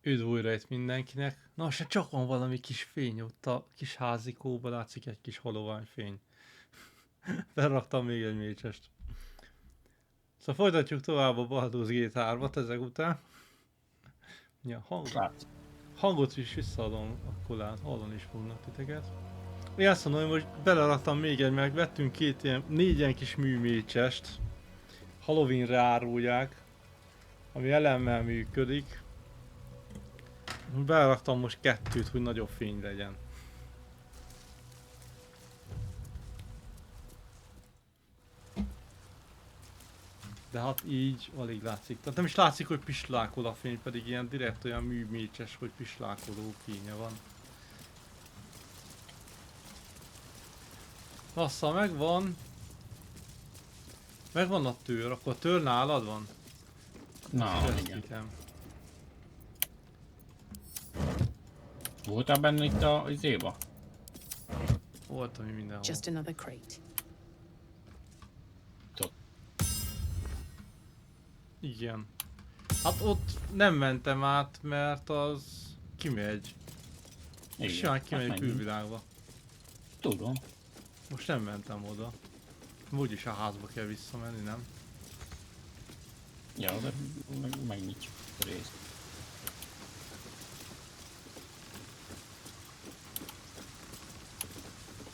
Üdv újra itt mindenkinek. Na, se csak van valami kis fény ott a kis házikóba, látszik egy kis halományfény. Felraktam még egy mécsest. Szóval folytatjuk tovább a Baldurs Gate 3-at ezek után. Ja, hangot is visszaadom, akkor hallani is fognak titeket. Én azt mondom, hogy beleraktam még egy, meg vettünk két ilyen, 4 ilyen kis műmécsest. Halloweenre árulják, ami elemmel működik. Beleraktam most 2-t, hogy nagyobb fény legyen. De hát így alig látszik. Tehát nem is látszik, hogy pislákol a fény, pedig ilyen direkt olyan műmécses, hogy pislákoló fénye van. Assza, megvan. Megvan a tőr, akkor a tőr nálad van? Na, igen. Voltál benne itt a izéba? Voltam én mindenhol. Just another crate. Igen. Hát ott nem mentem át, mert az kimegy. És simán kimegy a külvilágba. Tudom. Most nem mentem oda. Úgyis a házba kell visszamenni, nem? Ja, de megnyitjuk a részt.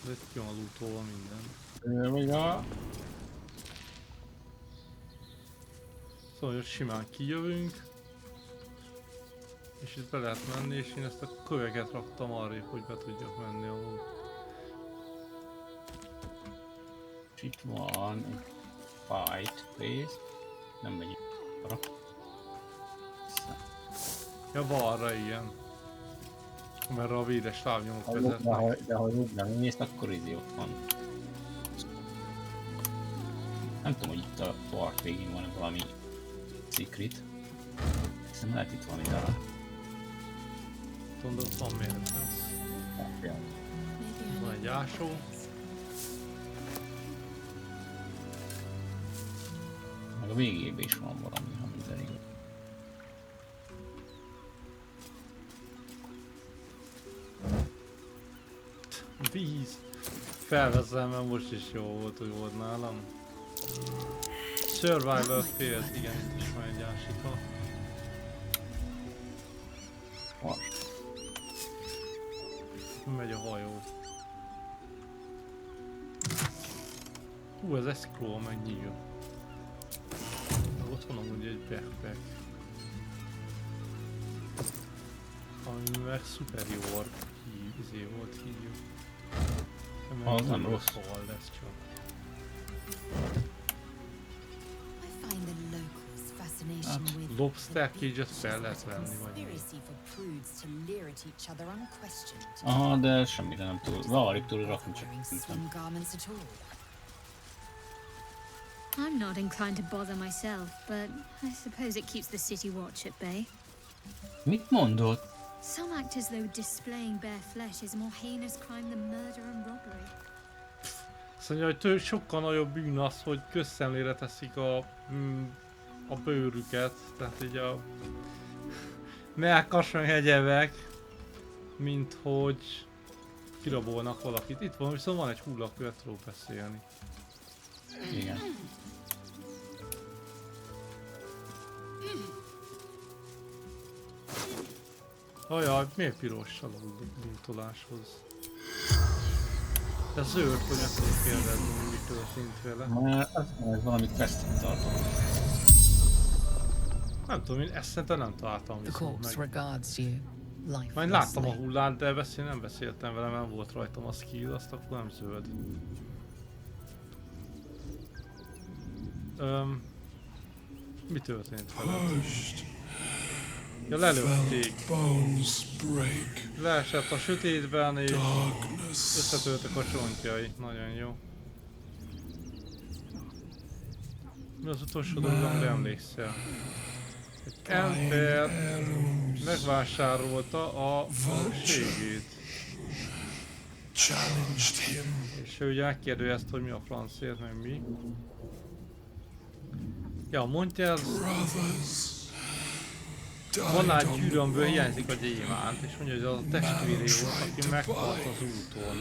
De itt ki van lootolva minden. Még a... Szóval, hogy simán kijövünk. És itt be lehet menni, és én ezt a köveket raktam arrébb, hogy be tudjak menni amúgy. Itt van egy fight rész. Nem megyünk arra. Ja, balra ilyen. Mert a véres lábnyomok vezetnek. De ha úgy nem nézd, akkor izé ott van. Nem tudom, hogy itt a part végén van valami secret. Hiszen lehet itt van ide. Tudod, van miért lesz. Van egy ásó. Meg a végében is van valami, ha minden igaz. Víz! Felveszem, mert most is jó volt, hogy volt nálam. Survival failed, igen, itt is van egy ásika. Most. Megy a hajó. Ez escrow megnyílja. Ott van amúgy egy backpack. Ami meg superior izé volt hívjuk. Az nem rossz. Hol lesz csak. Hát, lobster cage-et fel lehet venni, vagy mi? Aha, de semmire nem tud. Valahogy tud rakni, csak nem. I'm not inclined to bother myself, but I suppose it keeps the city watch at bay. Mit mondod? Some act as though displaying bare flesh is a more heinous crime than murder and robbery. Azt mondja, hogy sokkal nagyobb bűn az, hogy közszemlére teszik a bőrüket, tehát így a mellkas meg egyebek, mint hogy kirabolnak valakit. Itt van, viszont van egy hullakő, tudok beszélni. Igen. Ajaj, miért piros a lootoláshoz? De zöld, hogy meg tudok kérdezni, hogy mi történt vele. Ez valami questet tartom. Nem tudom, én ezt szerintem nem találtam viszont meg. Majd Majd láttam a hullát, de nem beszéltem vele, nem volt rajtam a skill, azt akkor nem zöld. Mi történt vele? Ja, lelőtték. Leesett a sötétben és összetörtek a csontjai. Nagyon jó. Mi az utolsó dolog, amire emlékszel? Egy ember megvásárolta a ségét. És ő ugye megkérdőjezte, hogy mi a francért, meg mi. Ja, mondja ez... Van egy gyűrű, amiből hiányzik a gyémánt, és mondja, hogy az a testvéré volt, aki meghalt az úton.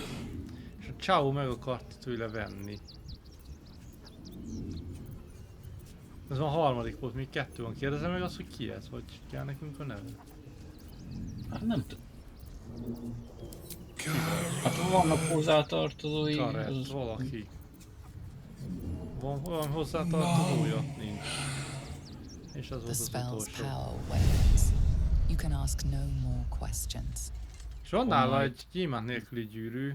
És a csávó meg akarta tőle venni. Ez van a harmadik volt, még 2 van. Kérdezem meg azt, hogy ki ez, vagy kell nekünk a neve? Hát nem tudom. Hát vannak hozzátartozói. Karett, valaki. Van valami hozzátartozója? Nincs. És az The volt az spell's utolsó. power wanes. You can ask no more questions. És van nála egy gyémánt nélküli gyűrű,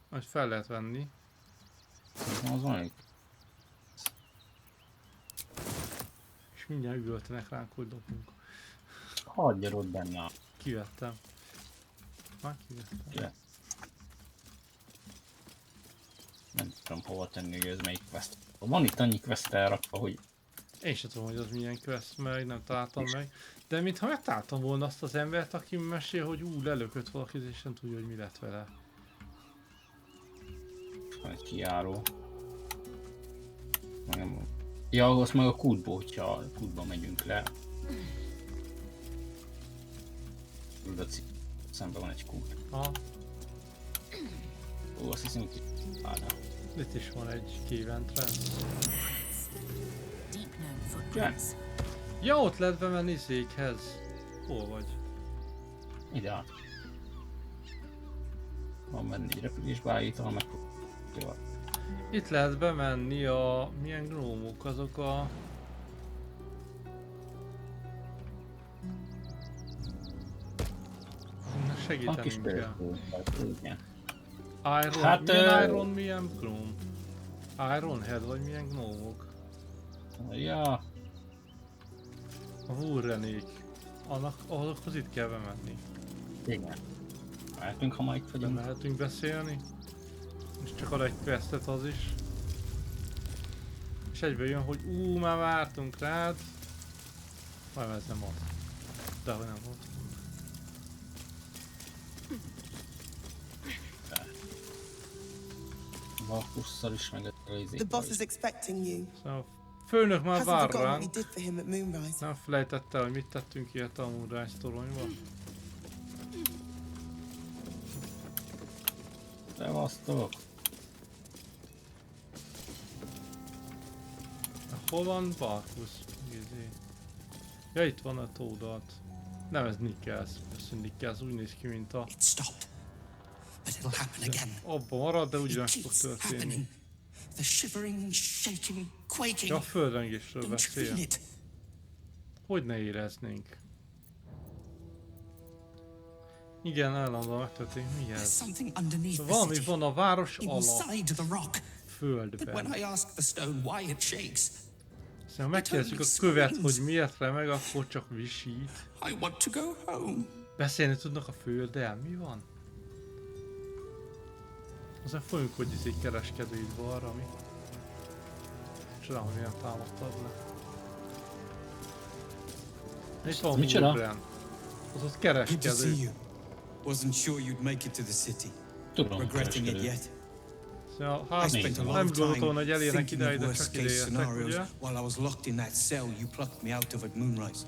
amit fel lehet venni. Az van egy. És mindjárt üvöltenek ránk, hogy dobunk. Hagyjad ott benne. Kivettem. Már kivettem. Ja. Nem tudom hova tenni, hogy ez melyik quest. Van itt annyi quest elrakva, hogy... Én sem tudom, hogy az milyen quest, meg nem találtam meg. De mintha megtaláltam volna azt az embert, aki mesél, hogy lelökött valakit, és nem tudja, hogy mi lett vele. Van egy kijáró. Ja, azt meg a kútból, hogyha a kútba megyünk le. Szemben van egy kút. Ha, Ó, azt hiszem, hogy itt is van egy kívent rend. Deep gnome footprints. Ja, ott lehet bemenni székhez. Hol vagy? ide át. Van benne egy repülésbe állítva, meg... Jó. Itt lehet bemenni a... milyen gnómok, azok a... Na, segítenünk kell. Igen. Iron, Hát, milyen Iron, milyen gnóm? Iron Head, vagy milyen gnómok? Ja, A Wurrenék. Azokhoz itt kell bemenni. igen. Mehetünk, ha már itt Nem vagyunk. lehetünk beszélni. És csak ad egy questet az is. És egyből jön, hogy már vártunk rád. Majd ez nem az. Dehogy nem volt. Valkusszal is meg a The boss is expecting you. Szóval a főnök már Hasn't vár forgotten what we ránk. did for him at Moonrise. Nem felejtette, hogy mit tettünk ilyet a Moonrise toronyban. Szevasztok! Hol van Barkusz? Ja, itt van a tódat. Nem, ez Nikkels. Ez Nikkels úgy néz ki, mint a... It stopped, but it'll happen again. Abba marad, de It ugyanis fog keeps történni. happening. The shivering, shaking, quaking. Ja, a földrengésről Don't you feel beszél. it? Hogy ne éreznénk? Igen, állandóan megtörténik. Mi There's ez? something underneath the Valami city, van a város alatt, inside the rock. But when földben. I ask the stone why it shakes, Szóval megkérdezzük a követ, hogy miért remeg, akkor csak visít. I want to go home. Beszélni tudnak a földdel? Mi van? Aztán folyunk, hogy izé kereskedő itt balra, mi? Csodálom, hogy milyen támadtad le. Itt van Micsoda? Woodbrand. Az ott Good to see kereskedő. you. Wasn't sure you'd make it to the city. Tudom, Regretting it kereskedő. yet? Szóval, I hát spent a lot nem of gondoltam, time hogy elérnek thinking ide, of de worst csak case ide értek, scenarios ugye? while I was locked in that cell you plucked me out of at Moonrise.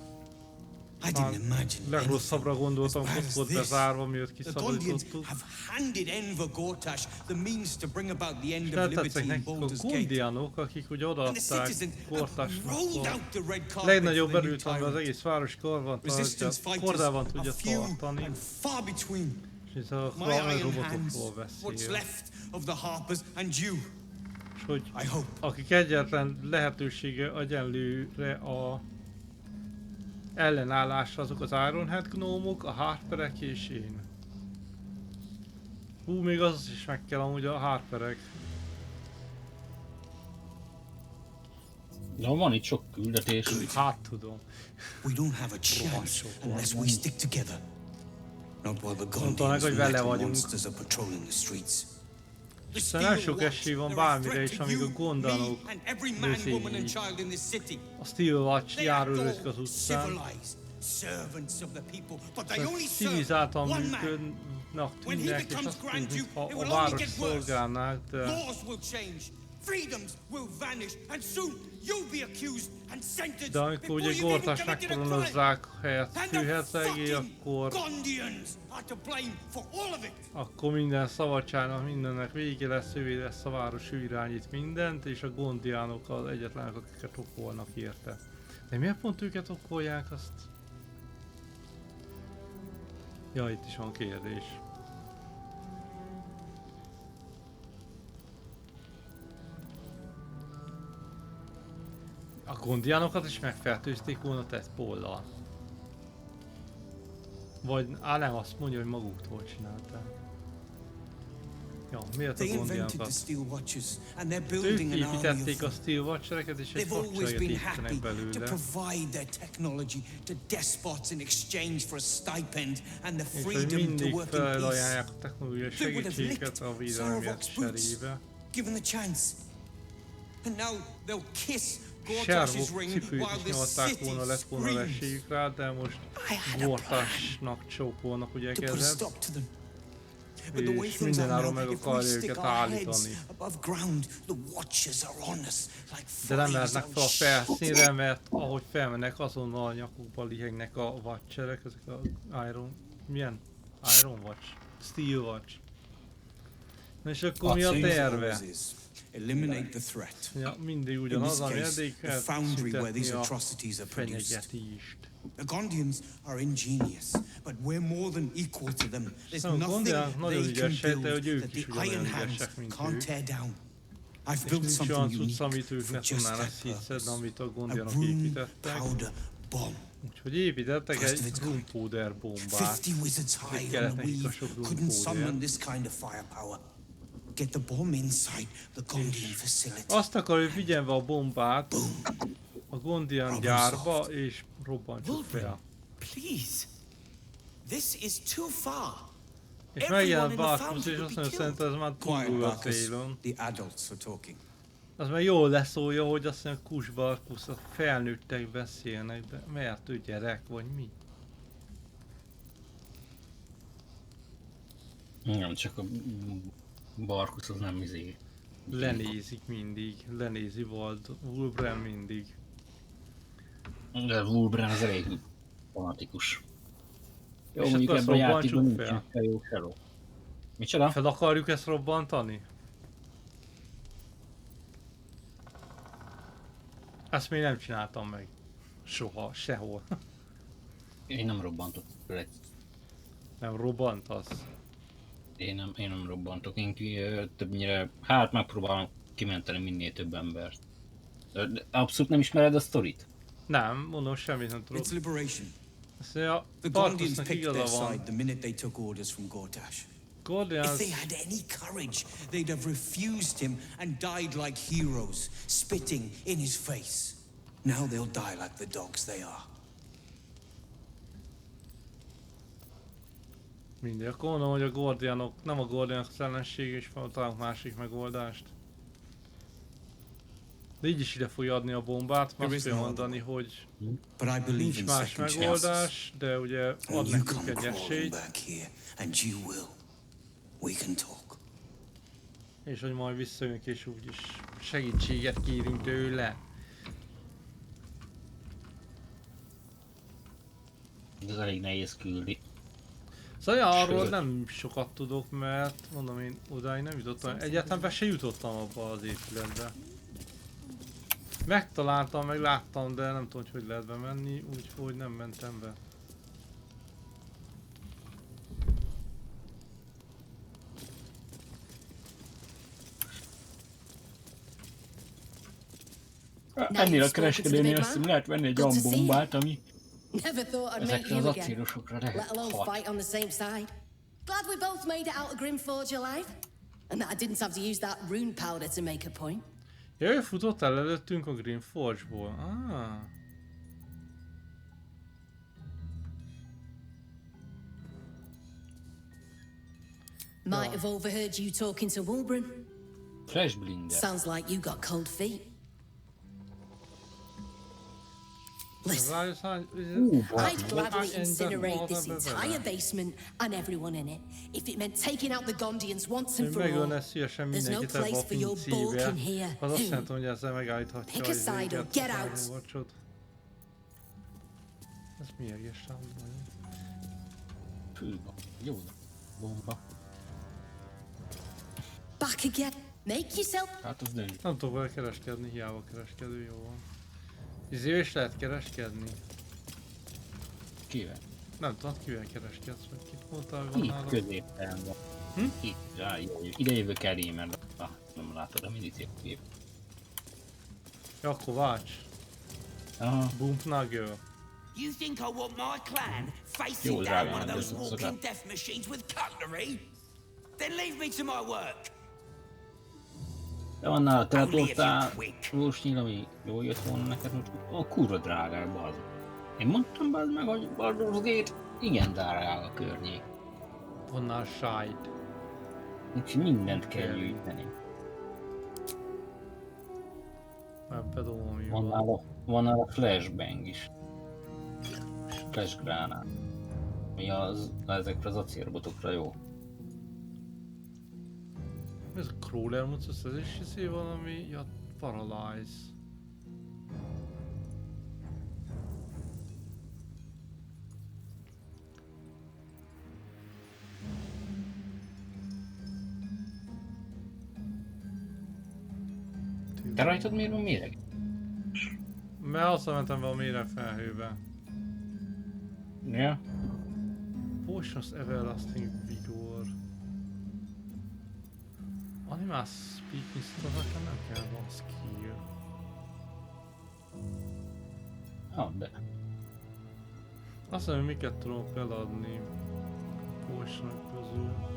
I Már didn't imagine legrosszabbra anything gondoltam, as hogy bad ott as volt this. bezárva, miatt The Gondians kiszabadítottuk. have handed Enver Gortash the means to bring about the end of Feltetszik liberty in nekik a Baldurs Gate. gondianok, akik ugye And the odaadták citizens have Kortásnak rolled a out the red carpet legnagyobb for the new erőt, amivel az tyrant. egész város karban Resistance tartja, fighters kordában are tudja few tartani, and far between. és ez a My iron robotokról hands, what's beszél. left of the Harpers and you, És hogy I hope. akik egyetlen lehetősége egyenlőre a ellenállásra, azok az Ironhead gnómok, a Harperek és én. Még az is meg kell amúgy a Harperek. Ja, van itt sok küldetés. Hát tudom. We don't have a chance unless we stick together. Not while the Mondta meg, Gondians hogy vele metal vagyunk. monsters are patrolling the streets. Hiszen nem sok esély van bármire is, amíg a gondanok a Steel Watch járőrözik az utcán. Civilizáltan működnek, tűnnek, és azt tűnik, mintha a város szolgálnák, de freedoms will vanish, and soon you'll be accused and sentenced. De amikor ugye Gortás megkoronozzák helyett főhercegé, akkor... Gondians are to blame for all of it. Akkor minden szabadságnak, mindennek vége lesz, ővé lesz a város, ő irányít mindent, és a gondiánok az egyetlenek, akiket okolnak érte. De miért pont őket okolják azt? Ja, itt is van kérdés. A gondiánokat is megfertőzték volna tesztpollal. Vagy nem, azt mondja, hogy maguktól csinálták. Ja, miért a gondiánokat? Ők építették a Steel Watchereket, és egy hadsereget építenek belőle. És hogy mindig felajánlják a technológiai segítséget a védelemért cserébe. Servok cipőt is nyomták volna, lett volna esélyük rá, de most Gortásnak csókolnak ugye kezed. És mindenáron meg akarja őket állítani. De nem mehetnek fel a felszínre, mert ahogy felmennek, azonnal a nyakukba lihegnek a watcherek, ezek a Iron... milyen? Iron Watch? Steel Watch. Na és akkor mi a terve? Ja, mindig ugyanaz, ami eddig szüntetni a fenyegetést. The Gondians are ingenious, but we're more than equal to them. There's nothing they can build that the Iron Hands can't tear down. I've built something unique for just that purpose. A gunpowder bomb. Úgyhogy építettek egy gunpowder bombát. 50 wizards high on the weave couldn't summon this kind of firepower. Get the bomb inside the Gondian facility. Azt akar, hogy vigyen be a bombát a Gondian gyárba, és robbantsuk fel. Please. This is too far. És megjelent Baldurs, és azt mondja, szerintem ez már túl a célon. Az már jól leszólja, hogy azt mondja, Kus Barkusz, a felnőttek beszélnek, de mert ő gyerek, vagy mi? Nem, csak a Barkusz az nem izé. Lenézik mindig, lenézi Wulbren mindig. De Wulbren az elég fanatikus. Jó, és mondjuk ebben a játékban nincsen jó feló. Micsoda? Fel akarjuk ezt robbantani? Ezt még nem csináltam meg. Soha, sehol. Én nem robbantok fel. Nem robbantasz? Én nem robbantok, én többnyire, hát megpróbálom kimenteni minél több embert. De abszolút nem ismered a sztorit? Nem, mondom, semmit nem tudok. It's liberation. Azt mondja, The Gondians Barkusnak picked their igaza side van. the minute they took orders from Gortash. If Gordians... they had any courage, they'd have refused him and died like heroes, spitting in his face. Now they'll die like the dogs they are. Mindegy, akkor mondom, hogy a Gordianok, nem a Gordianok az ellenség, és találunk másik megoldást. De így is ide fogja adni a bombát, mert azt fogja mondani, hogy nincs más megoldás, de ugye ad nekünk egy esélyt. És hogy majd visszajönk és úgyis segítséget kérünk tőle. Ez elég nehéz küldi. Szóval ja, arról nem sokat tudok, mert mondom, én odáig nem jutottam. Egyáltalán be se jutottam abba az épületbe. Megtaláltam, meg láttam, de nem tudom, hogy lehet bemenni, úgyhogy nem mentem be. Ennél a kereskedőnél azt hiszem lehet venni egy olyan bombát, ami ezekre az acélosokra lehet hat. Glad we both made it out of Grimforge alive, and that I didn't have to use that rune powder to make a point. Ja, ő futott el előttünk a Grimforge-ból. Ah. Might have overheard you talking to Wulbren. Flash blinder. Sounds like you got cold feet. Listen, I'd gladly incinerate this entire basement and everyone in it if it meant taking out the Gondians once and for all. There's no place for your bulk in here. Pick a side or get out. Ez mi egész van? Fülba. Jó. Bomba. Back again. Make yourself. Hát az nem. Nem tudok vele kereskedni, hiába kereskedő, jó van. Izé is lehet kereskedni. Kivel? Nem tudod, kivel kereskedsz, vagy kit mondtál, van Itt nálam? középen van. Itt, ide jövök elé, mert nem látod a minitépkép. Ja, akkor válts. Aha. Bump Nugger. You think I want my clan facing down one of those walking death machines with cutlery? Then leave me to my work. De annál a teleportálós nyíl, ami jól jött volna neked, most a kurva drágák, bazd. Én mondtam bazd meg, hogy Baldurs Gate igen drágák a környék. Vonnál sájt. Úgyhogy mindent kell gyűjteni. Bedobom, ami van nála flashbang is. Flash gránát. Mi az ezekre az acélrobotokra jó. Ez a crawler mutatsz, ez is hiszi valami, ja, paralyze. Te rajtad miért van méreg? Mert azt mentem be a méreg felhőbe. Ja. Potions Everlasting Vigor. Animal Speaking nekem nem kell, van skill. De. Azt mondom, hogy miket tudok eladni potionok közül.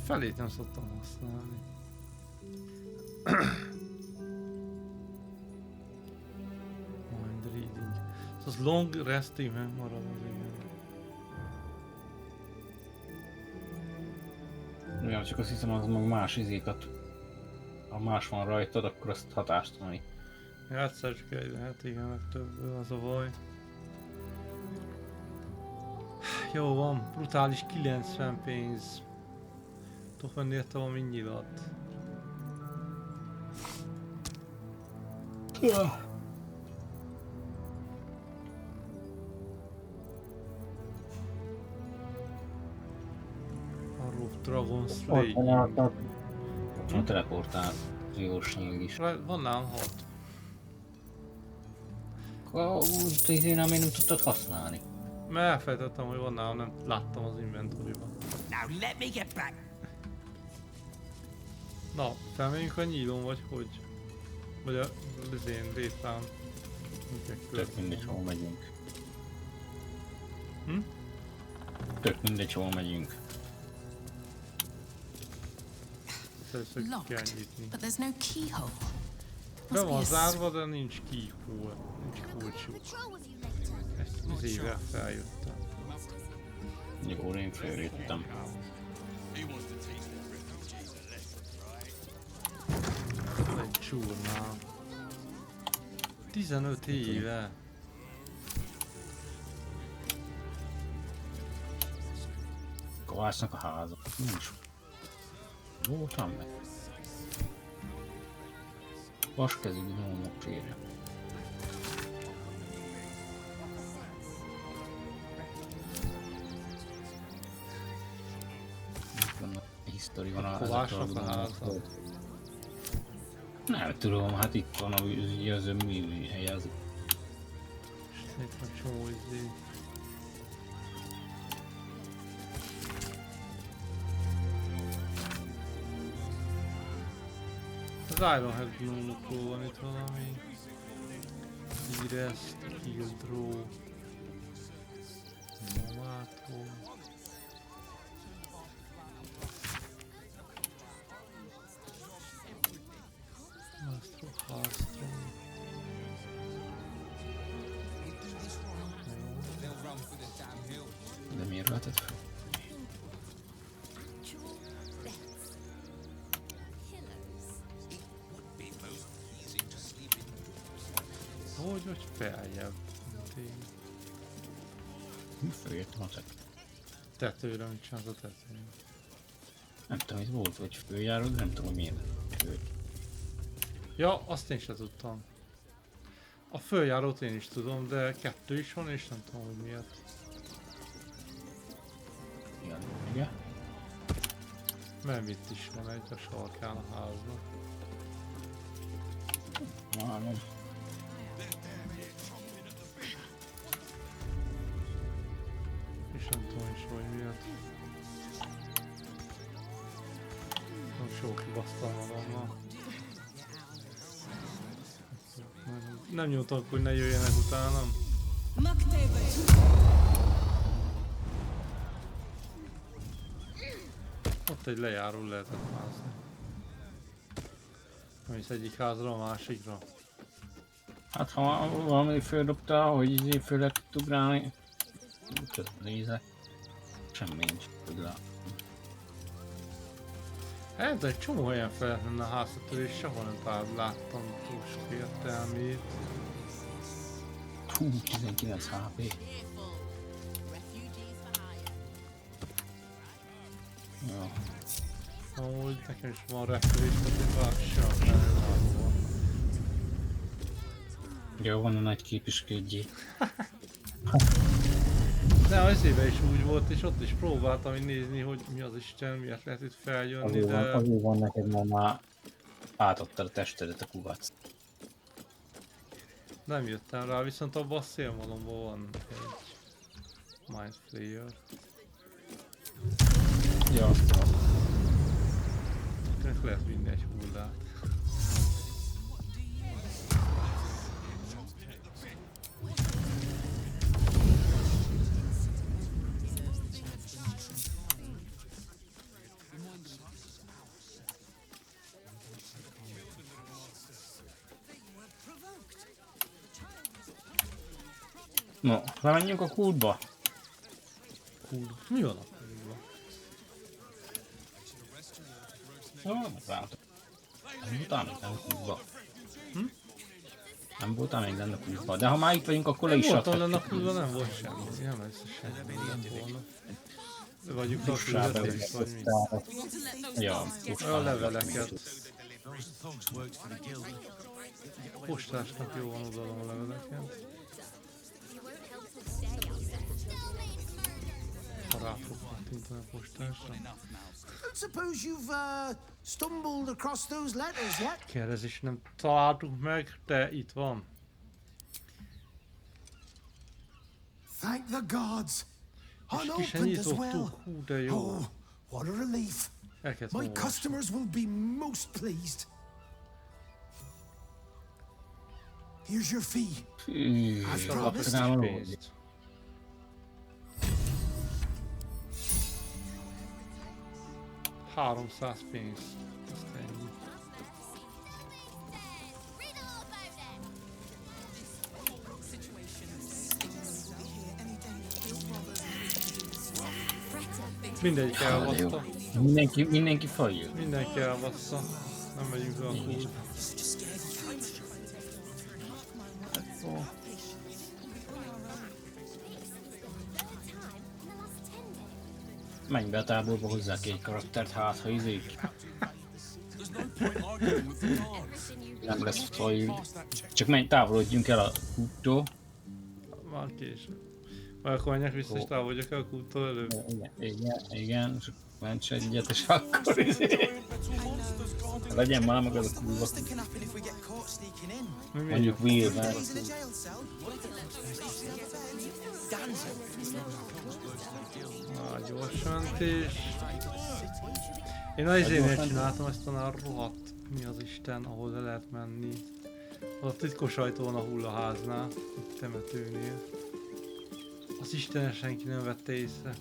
Felét nem szoktam használni. Mind reading. Az long resting marad az igen. Ja, csak azt hiszem, az meg más izékat. Ha más van rajtad, akkor azt hatástalanít. Játszás kell, hát igen, meg több az a baj. Jó van, brutális 90 pénz. Tudok venni érte valami nyilat. A Rope Dragon Slay. Ott van teleportációs nyíl is. Van nálam 6. Úgy én nem tudtad használni. Mert elfelejtettem, hogy van nálam, nem láttam az inventoriban. Now let me get back. Na, felmegyünk a nyílón, vagy hogy? Vagy a létrán? Tök mindegy, hol megyünk. Tök mindegy, hol megyünk. Először ki kell nyitni. But there's no keyhole. Be van zárva, de nincs keyhole. Nincs kulcsú. Ezt az évvel feljöttem. Jó, én feljöttem. Egy csurnál. 15 éve. Kovácsnak a háza. Nincs. Voltam meg. Vaskezű gnómok férje. Hisztori van Kovácsnak a háza. Nem tudom, hát itt van az a műhely az. Itt van csomó izé. Az Ironhead gnómokról van itt valami. Írest, Kildró. Mamától. Halstrom. lehetett fel. Hogy feljebb. Mi följöttem a tetőre, mit csinálsz a tetőre? Nem tudom, itt volt, hogy följárod, nem tudom, hogy miért főt. Ja, azt én sem tudtam. A följárót én is tudom, de kettő is van, és nem tudom, hogy miért. Igen. Mert itt is van egy a sarkán a háznak. Várom. És nem tudom is, hogy miért. Nem sok kibasztal magammal. Nem nyújtok, hogy ne jöjjenek utánam. Ott egy lejáró lehetett mászni. Mész egyik házra a másikra. Hát ha valami földobta, hogy így föl lehet ugrálni. Nézek. Semmi nincs tudlá. Hát egy csomó helyen fel lehet menni a háztetőre, és sehol nem láttam túl sok értelmét. Hú, 19 HP. Ja. Amúgy nekem is van repülés, tehát bár sem felhővágóval. Jó, van a nagy kép is kétjé. De az éve is úgy volt, és ott is próbáltam nézni, hogy mi az Isten, miért lehet itt feljönni, de... Azért van neked, mert már átadtad a testedet a kuvac. Nem jöttem rá, viszont abban a szélmalomban van egy Mind Flayer. Ja, azt tudom. Ennek lehet vinni egy hullát. No, lemenjünk a kútba. Kurva. Mi van a kurva? Jó, megváltok. Nem voltál még lenne kútba. Nem voltál még lenne kútba. De ha már itt vagyunk, akkor le is adhatjuk. Nem voltam lenne kútba, nem volt semmi. Nem lesz semmi, nem volna. Vagyunk a küldetés, vagy mi? Ja, a leveleket. Postásnak jó van oldalom a leveleket. Ha rá fog kattintani a postásra. Suppose you've stumbled across those letters yet? Kérdezés nem találtuk meg, de itt van. Thank the gods. És ki sem nyitottuk, hú de jó. Oh, what a relief. My customers will be most pleased. Here's your fee. As promised. 300 pénz. Azt ennyi. Mindegyik elbassza. Mindenki feljön. Mindenki elbassza. Nem megyünk le a kút. Menj be a táborba, hozzá két karaktert, hát ha izék. Nem lesz faj. Csak menj, távolodjunk el a kúttól. Már később. Vagy akkor menjek vissza és távolodjak el a kúttól előbb. Igen, csak ments egyet és akkor izé. Legyen már meg az a kurva. Mondjuk Will-ben. Gyors mentés. Én az izénél csináltam ezt a rohadt, mi az Isten, ahol le lehet menni. Az a titkos ajtón a hullaháznál, a temetőnél. Az Istenes senki nem vette észre.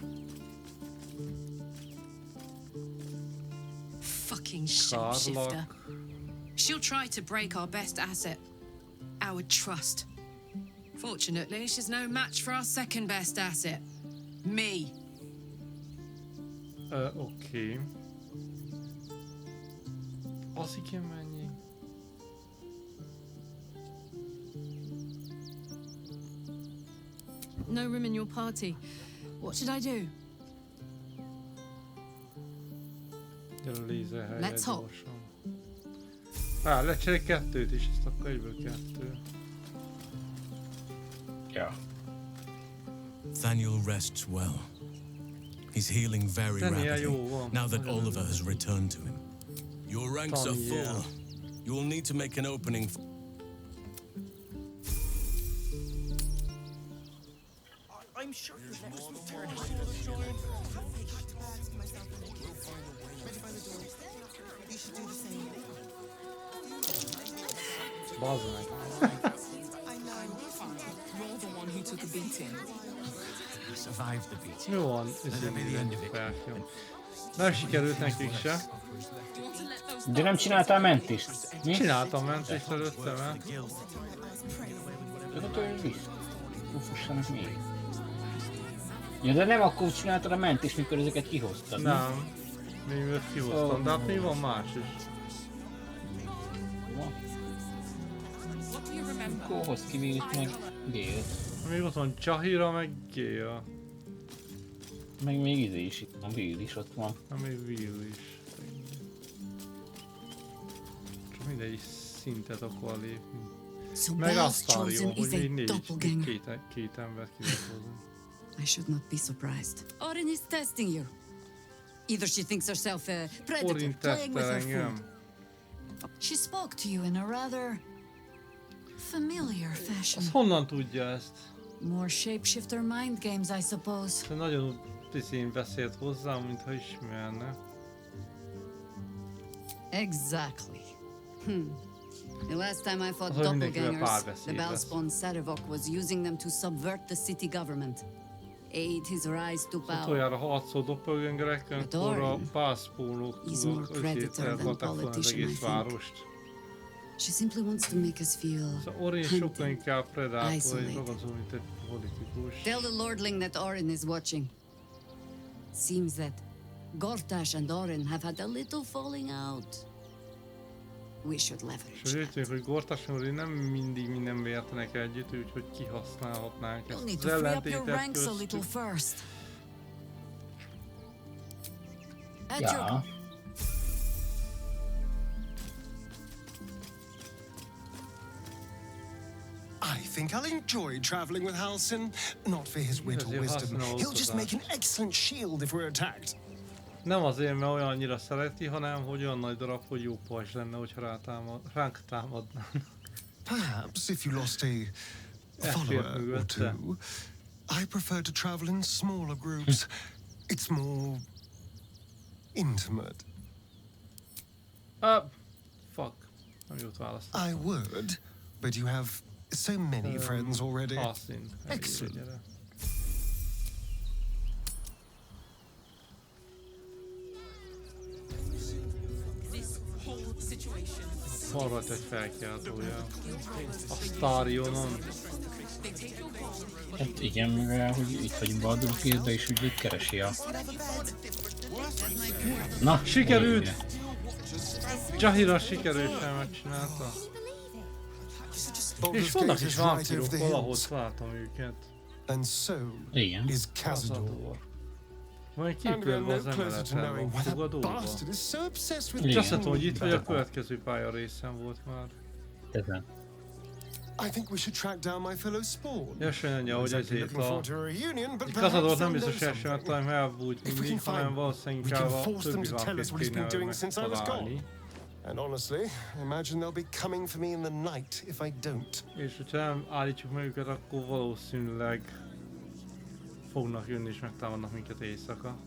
Fucking shapeshifter. She'll try to break our best asset, our trust. Fortunately, she's no match for our second best asset, me. Oké. Az igen mennyi? No room in your party. What should I do? Gyere a lézerhelyre Let's hop. gyorsan. Lecserélj kettőt is, ezt akkor egyből kettő. Ja. Thaniel rests well. He's healing very rapidly now that Oliver has returned to him. Your ranks are full. You will need to make an opening for... I'm sure you've never returned. Bazd meg. You're the one who took a beating. You survived the beating. Jó van, nem sikerült nekik se. De nem csináltál mentést? Mi? Csináltam mentést előtte, mert... Tudod, hogy vissza. Fussanak még. Ja, de nem akkor csináltad a mentést, mikor ezeket kihoztad, nem? Még őt kihoztam, de hát még van más is. Akkor hozd ki Willt meg Gélt. Még ott van Csahira, meg Gél. Meg még izé is itt van, Will is ott van. Még Will is. Csak mindegy szintet akar lépni. Meg aztán jó, hogy még két embert ki lehet hozni. I should not be surprised. Orin is testing you. Either she thinks herself a predator playing with her food. She spoke to you in a rather familiar fashion. Az honnan tudja ezt? More shapeshifter mind games, I suppose. De nagyon piszén beszélt hozzám, mintha ismerne. Exactly. The last time I fought doppelgangers, the Bellspawn Sarevok was using them to subvert the city government. Aid his rise to power. Utoljára harcol doppelgangerekkel, akkor a Bellspawnok tudok eltarták volna az egész várost. She simply wants to make us feel szóval Orin sokkal inkább predátor és ragazó, mint egy politikus. Tell the lordling that Orin is watching. Seems that Gortash and Orin have had a little falling out. We should leverage. És úgy tűnik, hogy Gortash és Orin nem mindig mindenben értenek együtt, úgyhogy kihasználhatnánk ezt az ellentétet köztük. Ja. I think I'll enjoy traveling with Halsin. Not for his wit or wisdom. He'll just make an excellent shield if we're attacked. Nem azért, mert olyan annyira szereti, hanem hogy olyan nagy darab, hogy jó pajzs lenne, hogyha ránk támadnának. Perhaps if you lost a follower or two. I prefer to travel in smaller groups. It's more intimate. Fuck. Nem jót választottam. I would, but you have so many friends already. Excellent. Van rajta egy felkiáltója. A Starionon. Hát igen, mivel hogy itt vagyunk Baldurs Gate-be és úgy keresi a... Na, sikerült! Jahira sikerülsen megcsinálta. És vannak is vámpírok, valahol látom őket. Igen. Van egy képülve az emeleten, van fogadóban. És azt hiszem, hogy itt vagy a következő pálya részen volt már. Ezen. Jöjjön anyja, hogy ezért a Kazadort nem biztos első, mert talán elbújt mindig, hanem valószínűleg inkább a többi vámpírt kéne megtalálni. And honestly, imagine they'll be coming for me in the night if I don't. És hogyha nem állítjuk meg őket, akkor valószínűleg fognak jönni és megtámadnak minket éjszaka.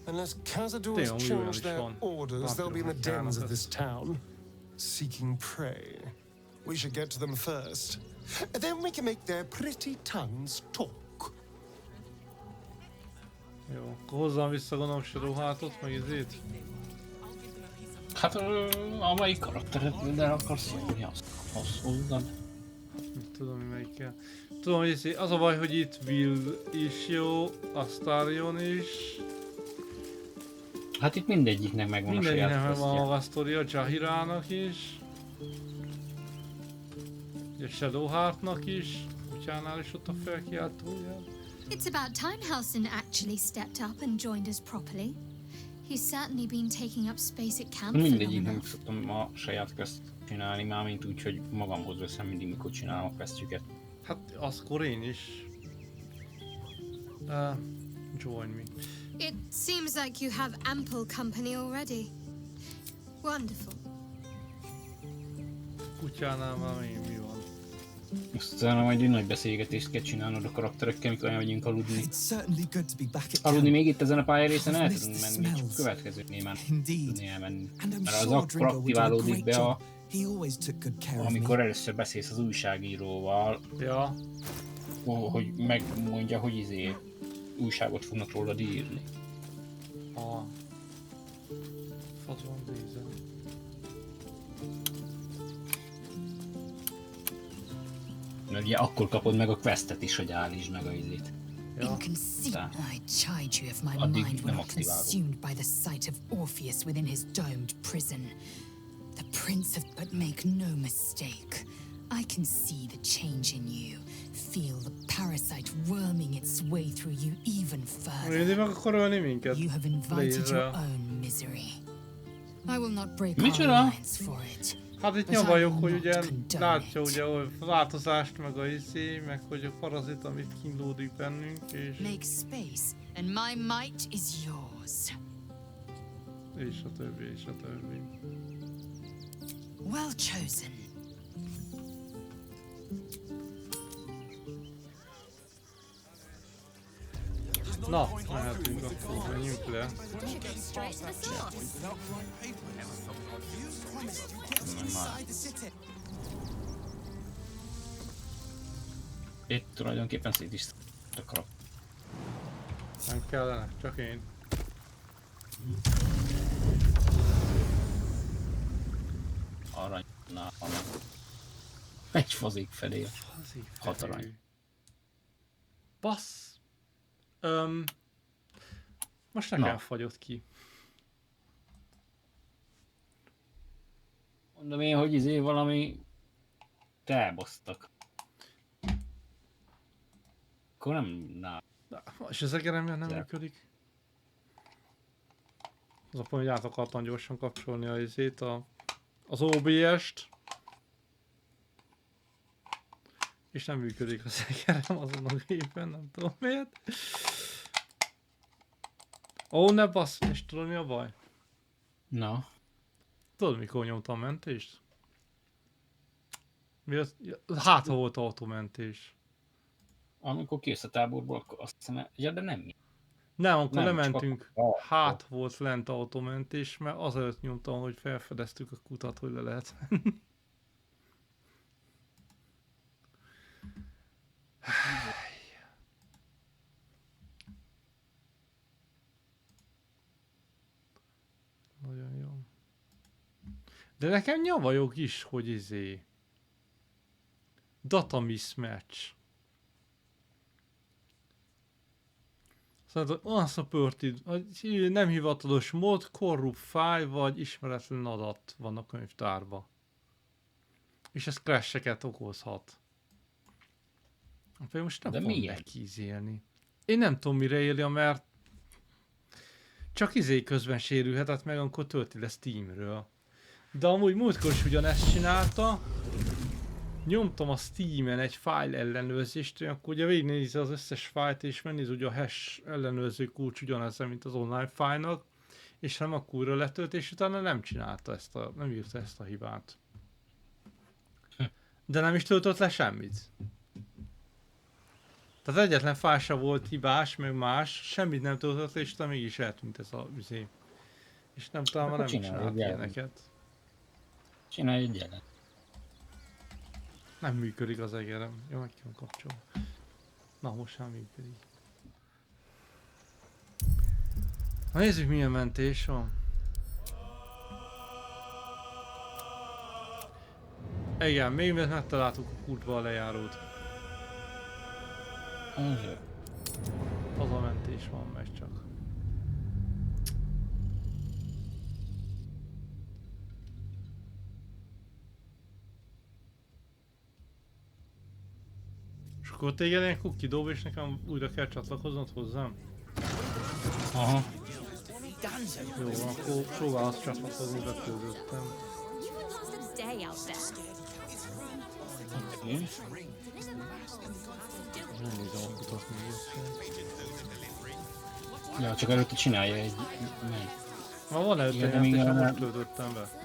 Unless Cazadors change their orders, they'll be in the dens of this town, seeking prey. We should get to them first. Then we can make their pretty tongues talk. Jó, akkor hozzám vissza gondolom se ruhátot, meg izét. Hát amelyik karakteredre akarsz jönni, azt hozzad. Nem tudom, mi melyikkel. Tudom, hogy az a baj, hogy itt Will is jó, Astarion is. Hát itt mindegyiknek megvan a saját mindegyiknek megvan a sztoria, Jahirának is. És Shadowheartnak is. Kutyánál is ott a felkiáltója. It's about time Halsin actually stepped up and joined us properly. He's certainly been taking up space at camp. Mindegyiknek szoktam a saját quest csinálni, mármint úgy, hogy magamhoz veszem mindig, mikor csinálom a questjüket. Hát azkor én is. Join me. It seems like you have ample company already. Wonderful. Kutyánál már mi van? Aztán majd egy nagy beszélgetést kell csinálnod a karakterekkel, mikor elmegyünk aludni. Aludni még itt ezen a pályarészen el tudunk menni, csak következőnél már tudni elmenni. Mert az akkor aktiválódik be, amikor először beszélsz az újságíróval, ja. Hogy megmondja, hogy újságot fognak rólad írni. Fazon nézem. Mert ugye akkor kapod meg a questet is, hogy állítsd meg a izét. Ja. I chide you if my mind were not consumed by the sight of Orpheus within his domed prison. The prince of... But make no mistake. I can see the change in you. Feel the parasite worming its way through you even further. You have invited your own misery. I will not break our lines for it. Hát itt nyomvajuk, hogy ugye látja ugye a változást, meg a meg hogy a parazit, amit kínlódik bennünk, és... Make space, and my might is yours. És a többi, és a többi. Well chosen. Na, mehetünk akkor, menjünk le. Itt tulajdonképpen szét is akarok. Nem kellene, csak én. Aranynál van. Egy fazék felél. 6 arany. Bassz! Most nekem fagyott ki. Mondom én, hogy valami... Te elbasztak. Akkor nem... És ez egerem nem működik? Az a pont, hogy át akartam gyorsan kapcsolni az OBS-t. És nem működik az egerem azon a gépen, nem tudom miért. Ó, ne bassz, és tudod mi a baj? Na. Tudod mikor nyomtam mentést? Mi az? Hát ha volt automentés. Amikor kész a táborból, akkor azt hiszem, ja, de nem. Nem, akkor lementünk. Hát volt lent automentés, mert azelőtt nyomtam, hogy felfedeztük a kutat, hogy le lehet menni. Nagyon jó. De nekem nyavajok is, hogy data mismatch. Szóval unsupported, nem hivatalos mód, korrupt file vagy ismeretlen adat van a könyvtárba. És ez crash-eket okozhat. Például most nem fogom megkízélni. Én nem tudom mire élja, mert csak közben sérülhetett meg, amikor tölti le Steamről. De amúgy múltkor is ugyanezt csinálta. Nyomtam a Steamen egy file ellenőrzést, akkor ugye végignézi az összes fájlt és megnézi ugye a hash ellenőrző kulcs ugyanezzel, mint az online fájlnak, és nem akkor újra letölt, és utána nem csinálta nem írta ezt a hibát. De nem is töltött le semmit. Tehát egyetlen fájl sem volt hibás, meg más, semmit nem töltött le, és utána mégis eltűnt ez a vizé. És nem talán nem csinált ilyeneket. Csinálj egy jelet. Nem működik az egerem. Jó, meg kell kapcsolni. Na, most már működik. Na nézzük, milyen mentés van. Igen, még mert megtaláltuk a kurtba a lejárót. Az a mentés van, meg csak. Akkor téged ilyenkor kidob és nekem újra kell csatlakoznod hozzám? Aha. Jó, akkor próbálsz csatlakozni, betöltöttem. Oké. Nem nézem a kutat még össze. Ja, csak előtte csinálja egy... Ma van előtte jelent, és most töltöttem be.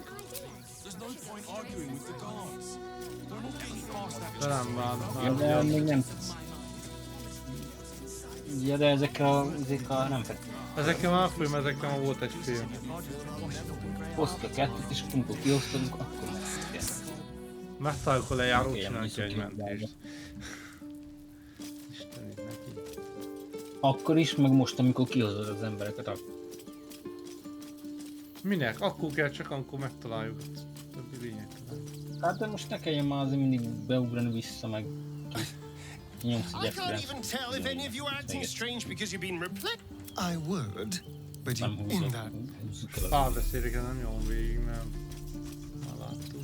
De nem már ja, de még nem... Ja, de ezekkel a nem fett. Ezekkel már film, ezekkel már volt egy film. Hozd a kettőt, és amikor kiosztodunk, akkor lesz kell. Megtaláljuk a lejárót, csináljuk egy mentést. Istenit neki. Akkor is, meg most, amikor kihozod az embereket, akkor... Minek? Akkor kell csak, amikor megtaláljuk. Többi lényegtelen. Hát de most ne kelljen már azért mindig beugrani vissza, meg... Nyomsz egy F9. I would, but in that... Párbeszédeket nem nyom végig, nem. Már láttuk.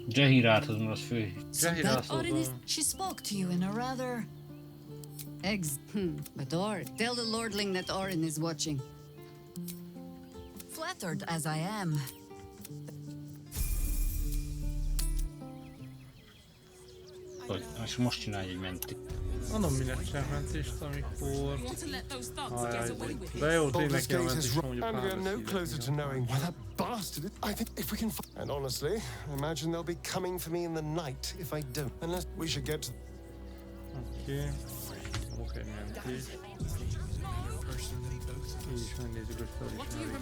Jahiráthoz már az fő. She spoke to you in a rather... But tell the lordling that Orin is watching. Flattered as I am. És most csinálj egy mentést. Mondom, minek sem mentést, amikor... De jó, tényleg kell mentést, mondjuk párbeszédet. And honestly, I imagine they'll be coming for me in the night if I don't. Unless we should get to... Oké. Oké, mentés. Így is megnézzük, hogy felismerjük.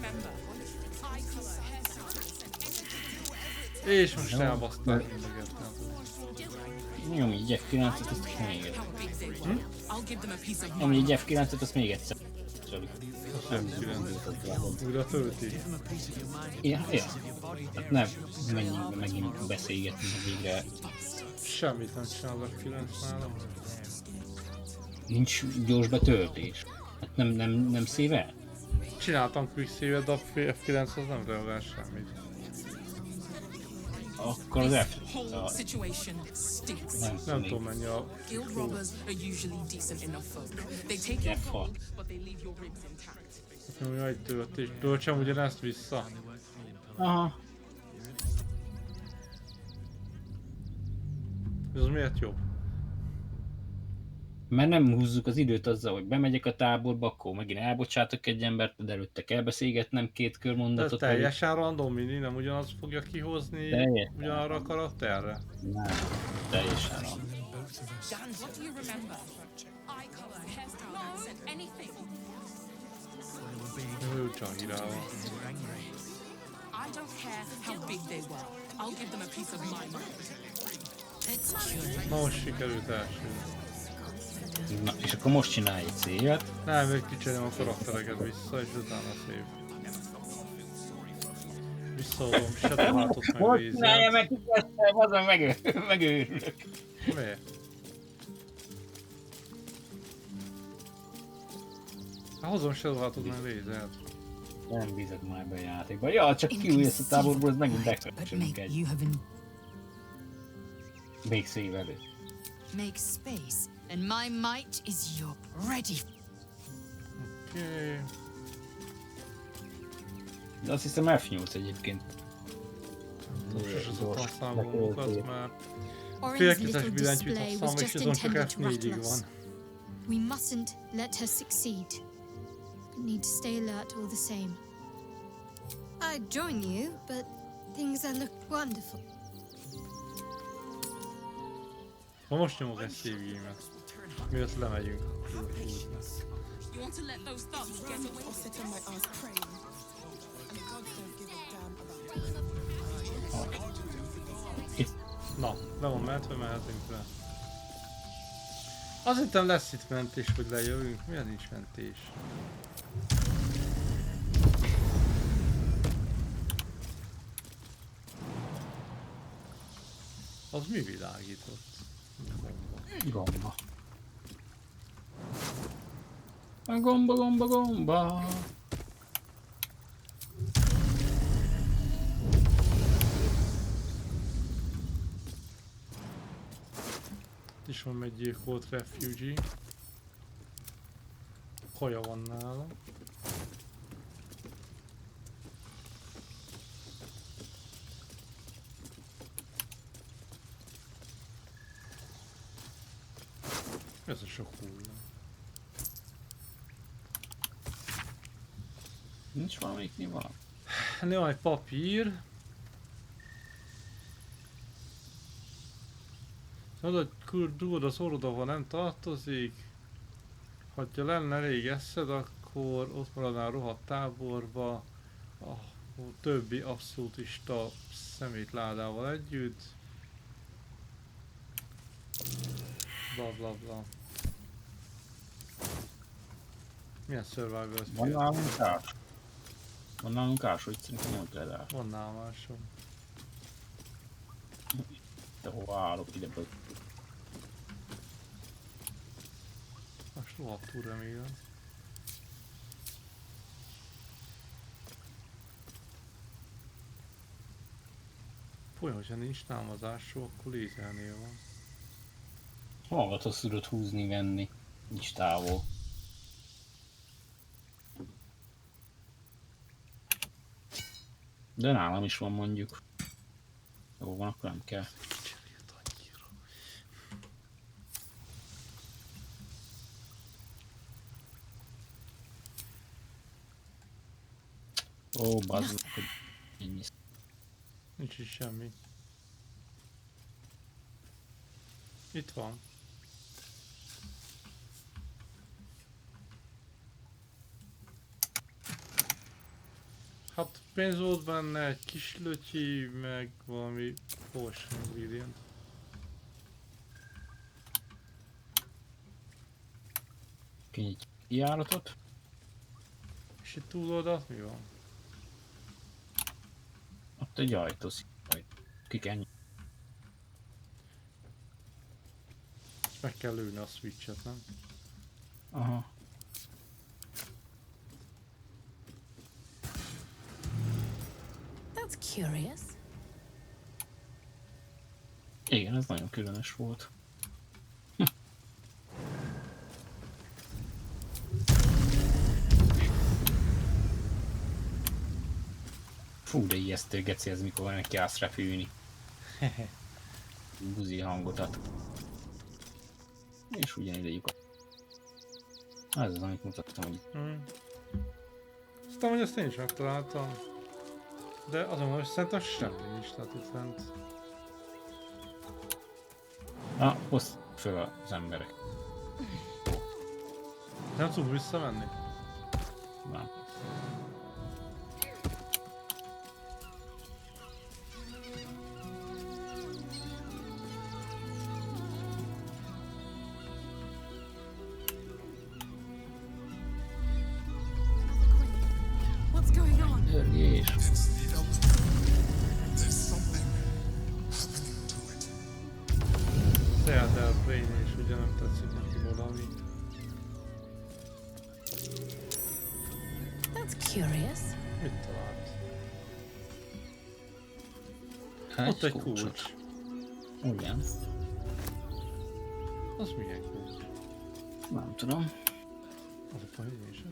És most elbaszták mindegyetem. Nyomj egy F9-et, azt még egyszer. Nyomj egy F9-et, azt még egyszer. Újra tölti. Ja. Hát nem, menjünk megint beszélgetni végre. Semmit nem csinál a F9 nálam. Nincs gyors betöltés. Hát nem szével? Csináltam quick save-et, de a F9 az nem reagál semmit. Akkor az F... Nem tudom mennyi a... F6. Nyomja egy töltés. Töltsem ugyanezt vissza. Aha. Ez miért jobb? Mert nem húzzuk az időt azzal, hogy bemegyek a táborba, akkor megint elbocsátok egy embert, de előtte kell beszélgetnem két körmondatot. De teljesen random mindig, nem ugyanaz fogja kihozni ugyanarra a karakterre? Nem, teljesen random. Ő csak irával. Na most sikerült első. Na, és akkor most csinálj egy szévet. Nem, még kicserélem a karaktereket vissza, és utána szép. Visszaadom, se továtot meg Most csinálja meg, kikesztem, azon megőrülök. Miért? Hát hozom se továtot meg lézert. Nem bízok már be a játékba. Ja, csak kiújsz a táborból, ez megint beköpcsölünk egy. Még szév előtt. Make space, and my might is your ready. Oké. De azt hiszem F8 egyébként. Most az ott számolókat már. Félkészes billentyűt hoztam, és azon csak F4-ig van. We mustn't let her succeed. We need to stay alert all the same. I'd join you, but things are look wonderful. Ma most nyomok egy save game-et, miatt lemegyünk. Na, le van mentve, mehetünk le. Azt hittem lesz itt mentés, hogy lejövünk. Miért nincs mentés? Az mi világított? Gomba. Gomba, gomba, gomba. És van egy gyilkolt refugee. Kaja van nála. Ez a sok hullám. Nincs valamelyik mi valami? Van egy papír. Oda dugod az orrod, ahol nem tartozik. Ha lenne elég eszed, akkor ott maradnál rohadt táborba. A többi abszolútista szemétládával együtt. Bla bla bla. Milyen survival skill? Van nálunk ás? Van nálunk ás, hogy szerintem nem kell ás. Van nálam ásom. De hova állok ide be? Most rohadtul remélem. Olyan, hogyha nincs támadásról, akkor lézernél van. Magadhoz tudod húzni, venni. Nincs távol. De nálam is van mondjuk. Jó van, akkor nem kell. Ó, bazd, hogy ennyi. Nincs is semmi. Itt van. Hát pénz volt benne, egy kis lötyi, meg valami potion ingredient. Egy járatot. És itt túloldalt mi van? Ott egy ajtó szívaj. Ki kell nyitni. Meg kell lőni a switchet, nem? Aha. That's curious. Igen, ez nagyon különös volt. Fú, de ijesztő geci ez, mikor neki állsz repülni. Buzi hangot ad. És ugyanígy lyukat. Ez az, amit mutattam, hogy... Aztán, hogy ezt én is megtaláltam. De azon, hogy szerintem semmi nincs, tehát itt fent. Hozd föl az emberek. Nem tudunk visszamenni? Nem. Ott egy kulcs. Igen. Az milyen kulcs? Nem tudom. Az a fejlődése.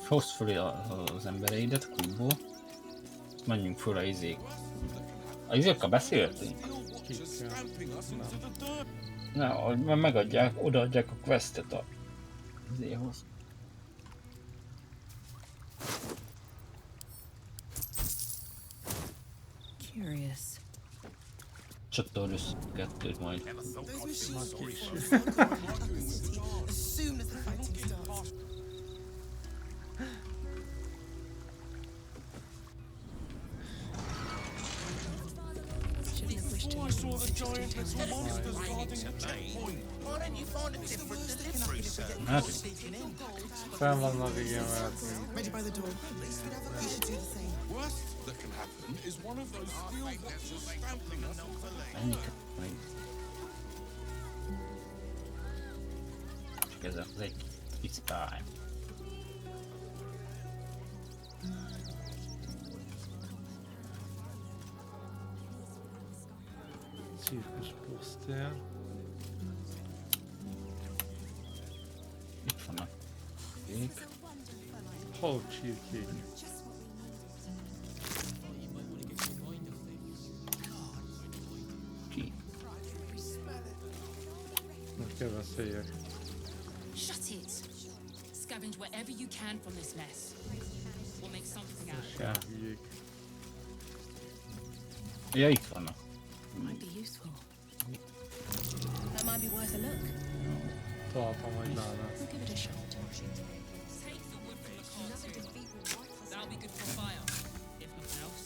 Hozd föl az embereidet a klubból. Menjünk föl a izék. A izékkal beszéltünk? Nem, mert megadják, odaadják a questet a izéhoz. Curious. Csatornám kettőt majd. I saw the giant little monsters guarding the checkpoint. Why don't you find a different delivery service? Fenn vannak, igen, mert... Ready by the door. You should do the same. Worst that can happen is one of those steel boxes stamping us off the lane. Amiket majd. Csak ez az egy pici pálya. Cirkusz poszter. Itt vannak kék. Halcsirkék. Ki? Most kell beszéljek. Shut it! Scavenge wherever you can from this mess. We'll make something out of it. Ja, itt vannak. Might be useful. That might be worth a look. Találtam majd lánát. We'll give it a shot. Take the wood from the cart too. That'll be good for fire, if nothing else.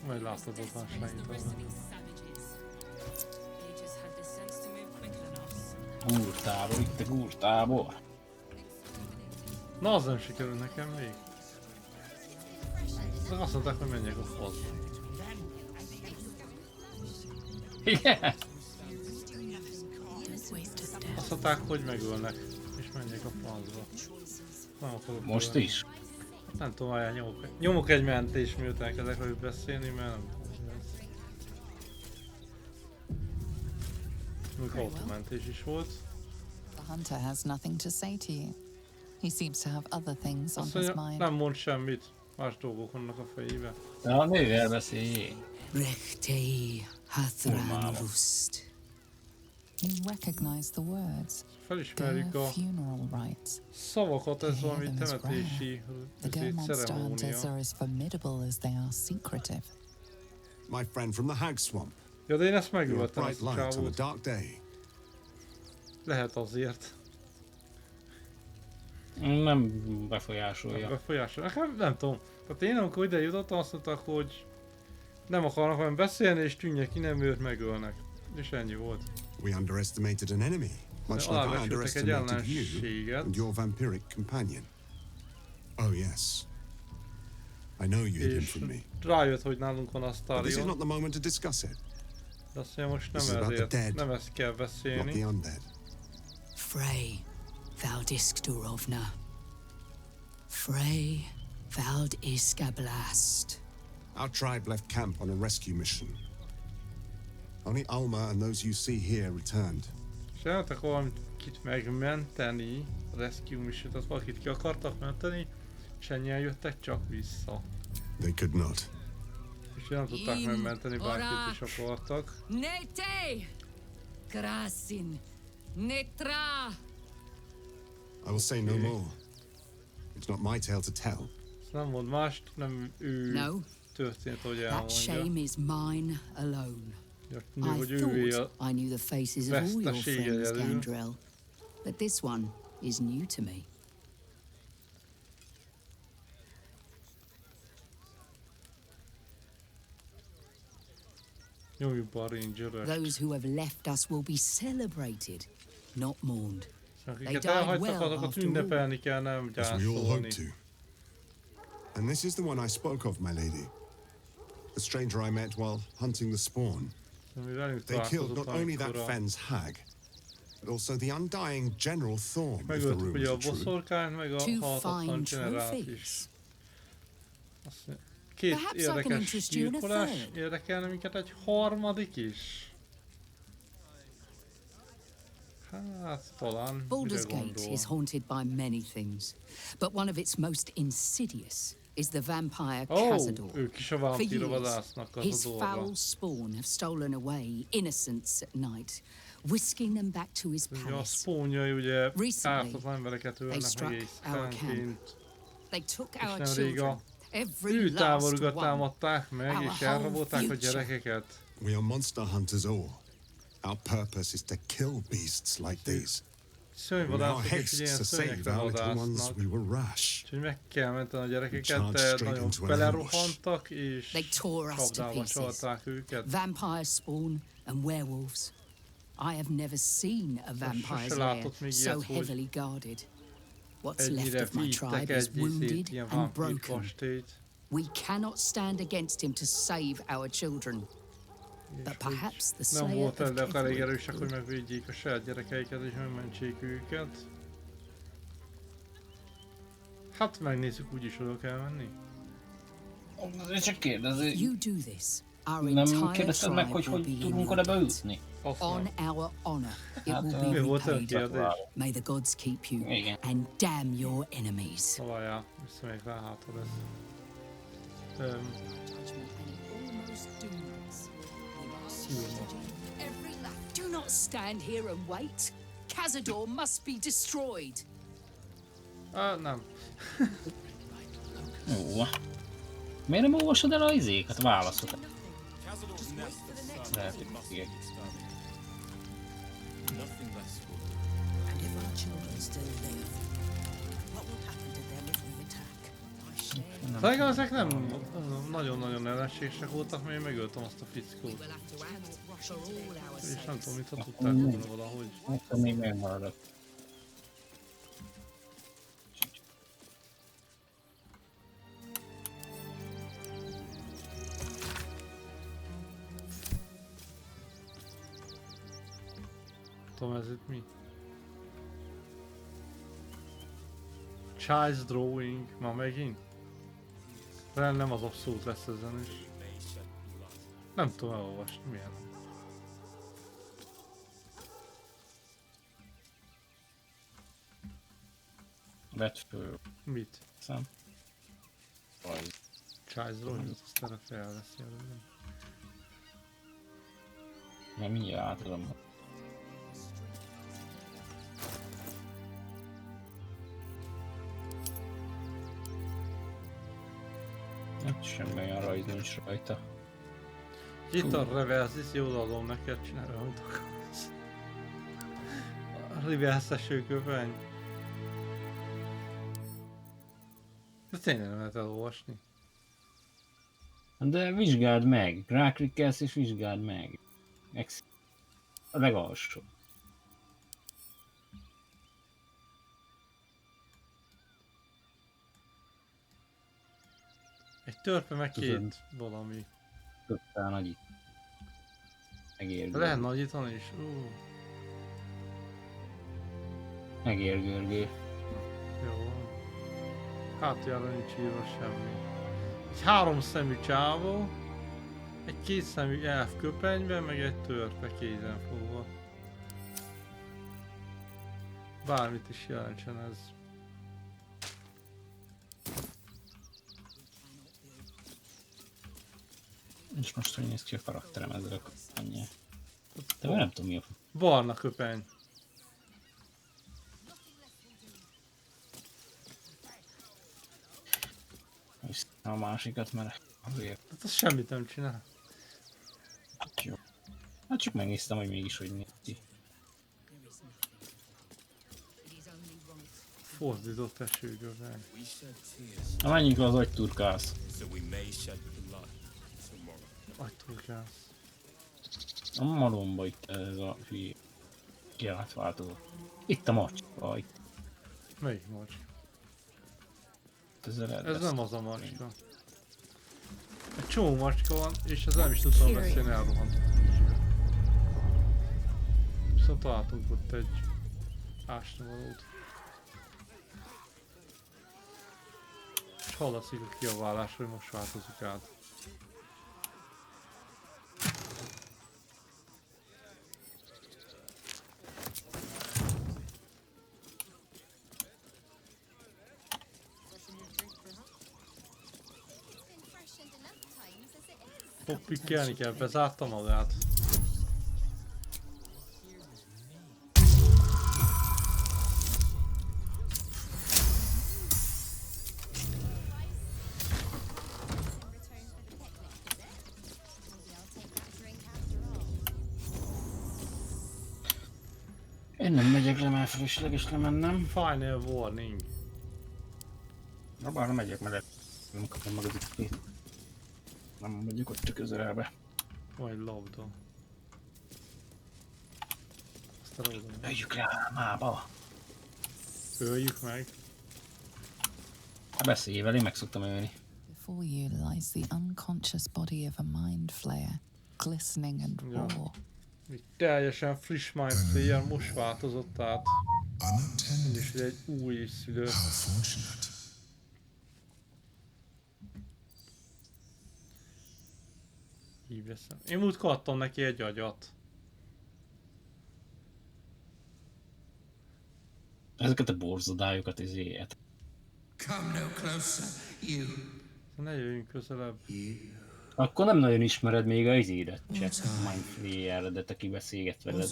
Majd látod ott van sejtelme. Gúrtábor, itt a gúrtábor. Na, az nem sikerül nekem még. De azt mondták, hogy menjek a faszba. Igen. Azt mondták, hogy megölnek, és menjek a faszba. Nem akarok most ölni. is? Nem tudom, hogy nyomok egy mentés, miután kezdek velük beszélni, mert nem tudom, ez. Még automentés is volt. The hunter has nothing to say to you. He seems to have other things on his mind. Nem mond semmit, más dolgok vannak a fejébe. De a nővel beszéljék. Rechtei hathran rust. You recognize the words. Felismerjük a szavakat, ez valami temetési ceremónia. Are as formidable as they are secretive. My friend from the hag swamp. Ja, de én ezt megöltem, ezt a csávót. Lehet azért. Nem befolyásolja. Nem befolyásolja. Nem tudom. Tehát én amikor ide jutottam, azt mondták, hogy nem akarnak olyan beszélni, és tűnjek ki, nem őt megölnek. És ennyi volt. We underestimated an enemy, much like I underestimated you and your vampiric companion. Oh yes. I know you hid him from me. Rájött, hogy nálunk van Astarion. This is not the moment to discuss it. De azt mondja, most nem ezért, nem ezt kell beszélni. Frey, thou Diskdurovna. Frey, thou Iskablast. Our tribe left camp on a rescue mission. Only Alma and those you see here returned. És elmentek valamit megmenteni, a rescue mission, az valakit ki akartak menteni, és ennyien jöttek csak vissza. They could not. És nem tudták megmenteni, bárkit is akartak. Nete! Krasin! Netra! I will say no more. It's not my tale to tell. Nem mond mást, nem ő történt, hogy elmondja. That shame is mine alone. I thought I knew the faces of all your friends, Gandrel, but this one is new to me. Those who have left us will be celebrated, not mourned. They died well after all. As we all hope to. And this is the one I spoke of, my lady. The stranger I met while hunting the spawn. They killed not only that Fenn's hag, but also the undying General Thorm, if the rumors are true. Two fine trophies. Két érdekes gyilkolás, érdekelne minket egy harmadik is. Hát, talán. Baldurs Gate is haunted by many things, but one of its most insidious is the vampire Cazador. For years, his foul spawn have stolen away innocents at night, whisking them back to his palace. Recently, they struck our camp. They took our children. Every last one. Our whole future. We are monster hunters all. Our purpose is to kill beasts like these. In our haste to save our little ones, we were rash. Úgyhogy meg kell menteni a gyerekeket, de nagyon belerohantak, és csapdába csalták őket. Vampire spawn and werewolves. I have never seen a vampire's lair so heavily guarded. What's left of my tribe is wounded and broken. We cannot stand against him to save our children. But perhaps the nem slayer volt of elég erősek, hogy megvédjék a saját gyerekeiket és megmentsék őket. Hát megnézzük, úgyis oda kell menni. Csak kérdezi. You do this. Our Nem entire kérdezted meg, tribe hogy will be tudunk in oda your beütni? On our honor, it Hát, will be mi volt a repaid. kérdés? May the gods keep you and damn your enemies. Vajjá, vissza még rá hátra lesz. Do not stand here and wait. Cazador must be destroyed. Nem. Jó. Miért nem olvasod el a izéket, válaszokat? Lehet, hogy Szerintem ezek nem nagyon-nagyon ellenségesek voltak, mert én megöltem azt a fickót. És nem tudom, mit tudták volna valahogy. Akkor még megmaradott. Tudom, ez itt mi? Child's drawing, ma megint? De nem az abszolút lesz ezen is. Nem tudom elolvasni, milyen. Vedd föl. Mit? Szem. Child's drawing, azt erre fel lesz jelölni. Mert mindjárt átadom. Semmi olyan rajz nincs rajta. Itt a reverse, jól adom neked, csinálj, amit akarsz. A reverse esőköpeny. De tényleg nem lehet elolvasni. De vizsgáld meg, ráklikkelsz és vizsgáld meg. A legalsó. Egy törpe meg két valami. Többtál nagyít. Megérgő. Lehet nagyítani is? Megérgörgő. Jó. Hátuljára nincs írva semmi. Egy 3 szemű csávó, egy 2 szemű elf köpenyben, meg egy törpe kézen fogva. Bármit is jelentsen ez. És most hogy néz ki a karakterem ezzel a köpennyel. De nem tudom mi a... Barna köpeny. És a másikat, mert azért... Hát az semmit nem csinál. Hát jó. Hát csak megnéztem, hogy mégis hogy néz ki. Fordított esőköpeny. Na menjünk le az agyturkász. Agyturkász. A malomba itt ez a hülye kiátváltozó. Itt a macska, itt. Melyik macska? Ez nem az a macska. Egy csomó macska van, és ez nem is tudtam beszélni, elrohant. Viszont találtunk ott egy ásnivalót. És hallatszik a kiabálás, hogy most változik át. Pikkelni kell, bezárta magát. Én nem megyek le, mert felesleges lemennem. Final warning. Na bár nem megyek, mert nem kapom meg az XP-t. Nem megyek ott csak közelbe. Vagy labda. Öljük rá a mába. Öljük meg. Ha beszélj vele, én meg szoktam ölni. Before you lies the unconscious body of a mind flayer, glistening and raw. Teljesen friss mind flayer, most változott át. És egy új szülő. Kiveszem. Én múltkor adtam neki egy agyat. Ezeket a borzodályokat izélyet. Come no closer, you. Ne jöjjünk közelebb. Akkor nem nagyon ismered még a izédet, Jack Mindflayer-edet, aki beszélget veled.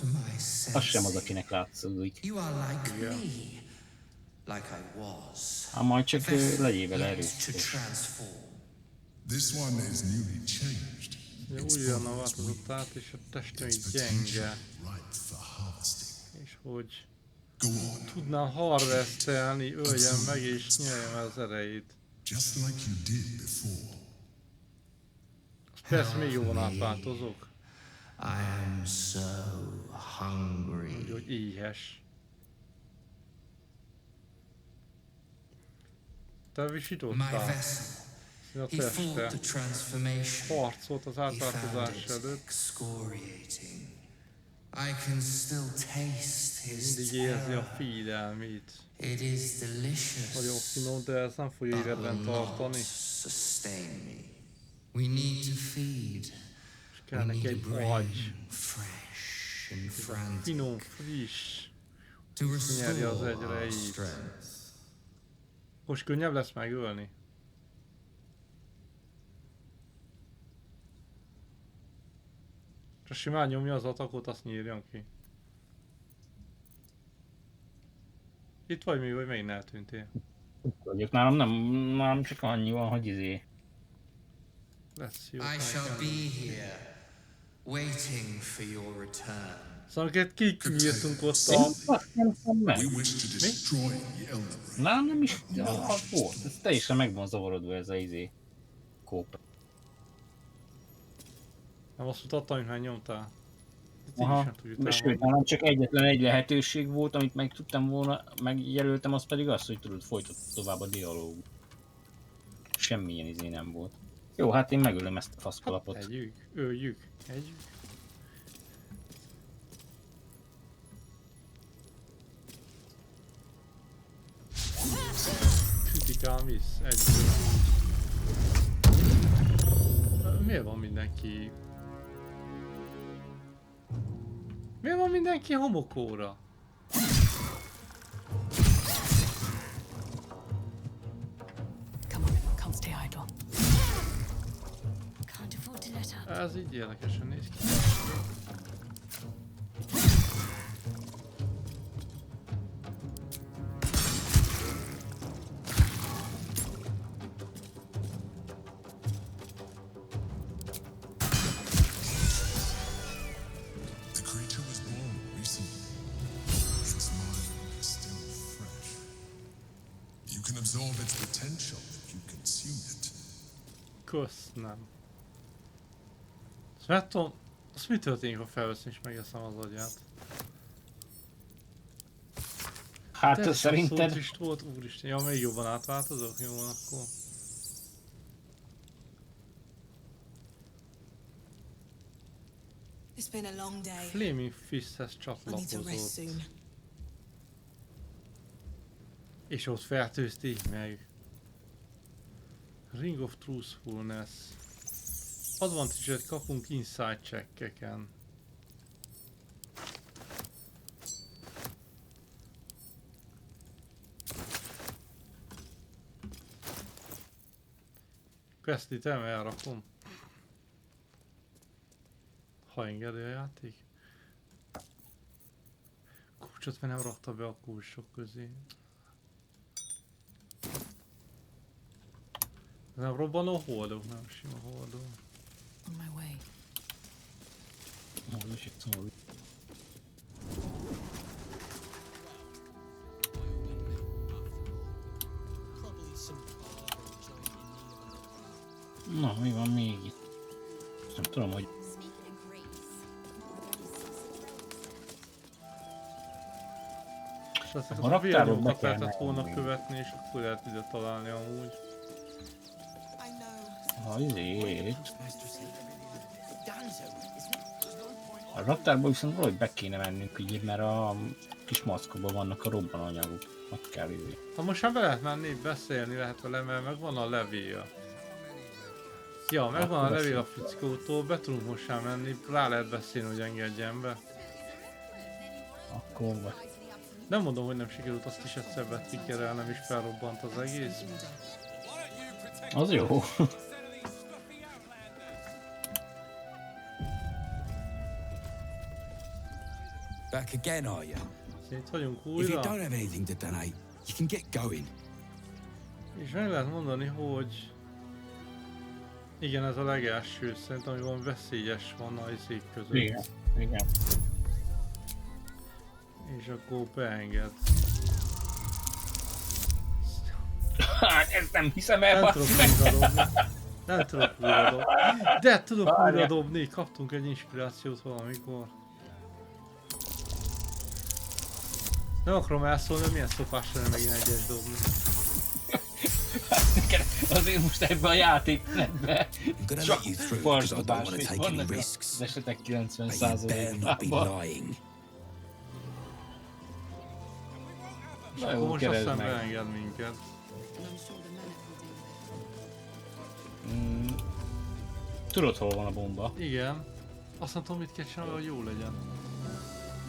Az sem az, akinek látszódik. Hát majd csak legyél vele erőszakos. Újra változott át, és a teste még gyenge. És hogy tudnám harvesztelni, öljem meg és nyeljem az erejét. Persze még jobban átváltozok. Hogy éhes. Te visítottál. A teste harcolt az átváltozás előtt. Mindig érzi a félelmét. Nagyon finom, de ez nem fogja életben tartani. És kell neki egy agy. Finom, friss. Nyerje az erejét. Most könnyebb lesz megölni. Csak simán nyomja az atakot, azt nyírjam ki. Itt vagy mi, vagy megint eltűntél? Vagyok, nálam csak annyi van, hogy izé. Lesz jó. I shall be here, waiting for your return. Szóval amiket kinyírtunk ott a... Mi? Nálam nem is volt, ez teljesen meg van zavarodva ez a izé. Kóp. Nem azt mutattam, amit már nyomtál. Aha, sőt, nálam csak egyetlen egy lehetőség volt, amit meg tudtam volna, megjelöltem, az pedig az, hogy tudod, folytatni tovább a dialógus. Semmilyen izé nem volt. Jó, hát én megölöm ezt a faszkalapot. Együk, öljük, együk. Kritikál misz, egyből. Miért van mindenki... Miért van mindenki homokóra? Ez így érdekesen néz ki. Köszönöm. Szóval azt mi történik, ha felveszem és megeszem az agyát? Hát ez szerinted... is volt, úristen, ja, még jobban átváltozok? Jó van akkor. Flaming Fisthez csatlakozott. És ott fertőzték meg. Ring of Truthfulness. Advantage-et kapunk inside checkeken. Questit elrakom. Ha engedi a játék. Kulcsot nem rakta be a kulcsok közé. Nem robbanó holdok, nem sima holdok. On my way. Na, mi van még itt? Nem tudom, hogy... A raktárot lehetett volna követni, és akkor lehet ide találni amúgy. Azért. A raktárból viszont valahogy be kéne mennünk így, mert a kis maszkokban vannak a robbananyagok. Ott kell idő. Ha most már be lehet menni, beszélni lehet vele, mert meg van a levél. Ja, megvan a levél a fickótól, be tudunk most sem menni, rá lehet beszélni, hogy engedjen be. Akkor vagy. Nem mondom, hogy nem sikerült, azt is egyszer betvikerel, nem is felrobbant az egész. Az jó. Back again, are you? Itt vagyunk If you újra. don't have anything to donate, you can get going. És meg lehet mondani, hogy... Igen, ez a legelső, szerintem, hogy van veszélyes van a izék között. Igen, igen. És akkor beenged. Hát ezt nem hiszem el, nem tudok újra dobni. Nem tudok újra dobni. De tudok újra dobni, kaptunk egy inspirációt valamikor. Nem akarom elszólni, hogy milyen szopás lenne megint egyes dobni. Azért most ebben a játékmenetben csak farsdobás, és vannak az esetek 90%-ában. És akkor most aztán beenged minket. Tudod, hol van a bomba? Igen. Azt nem tudom, mit kell csinálni, hogy jó legyen.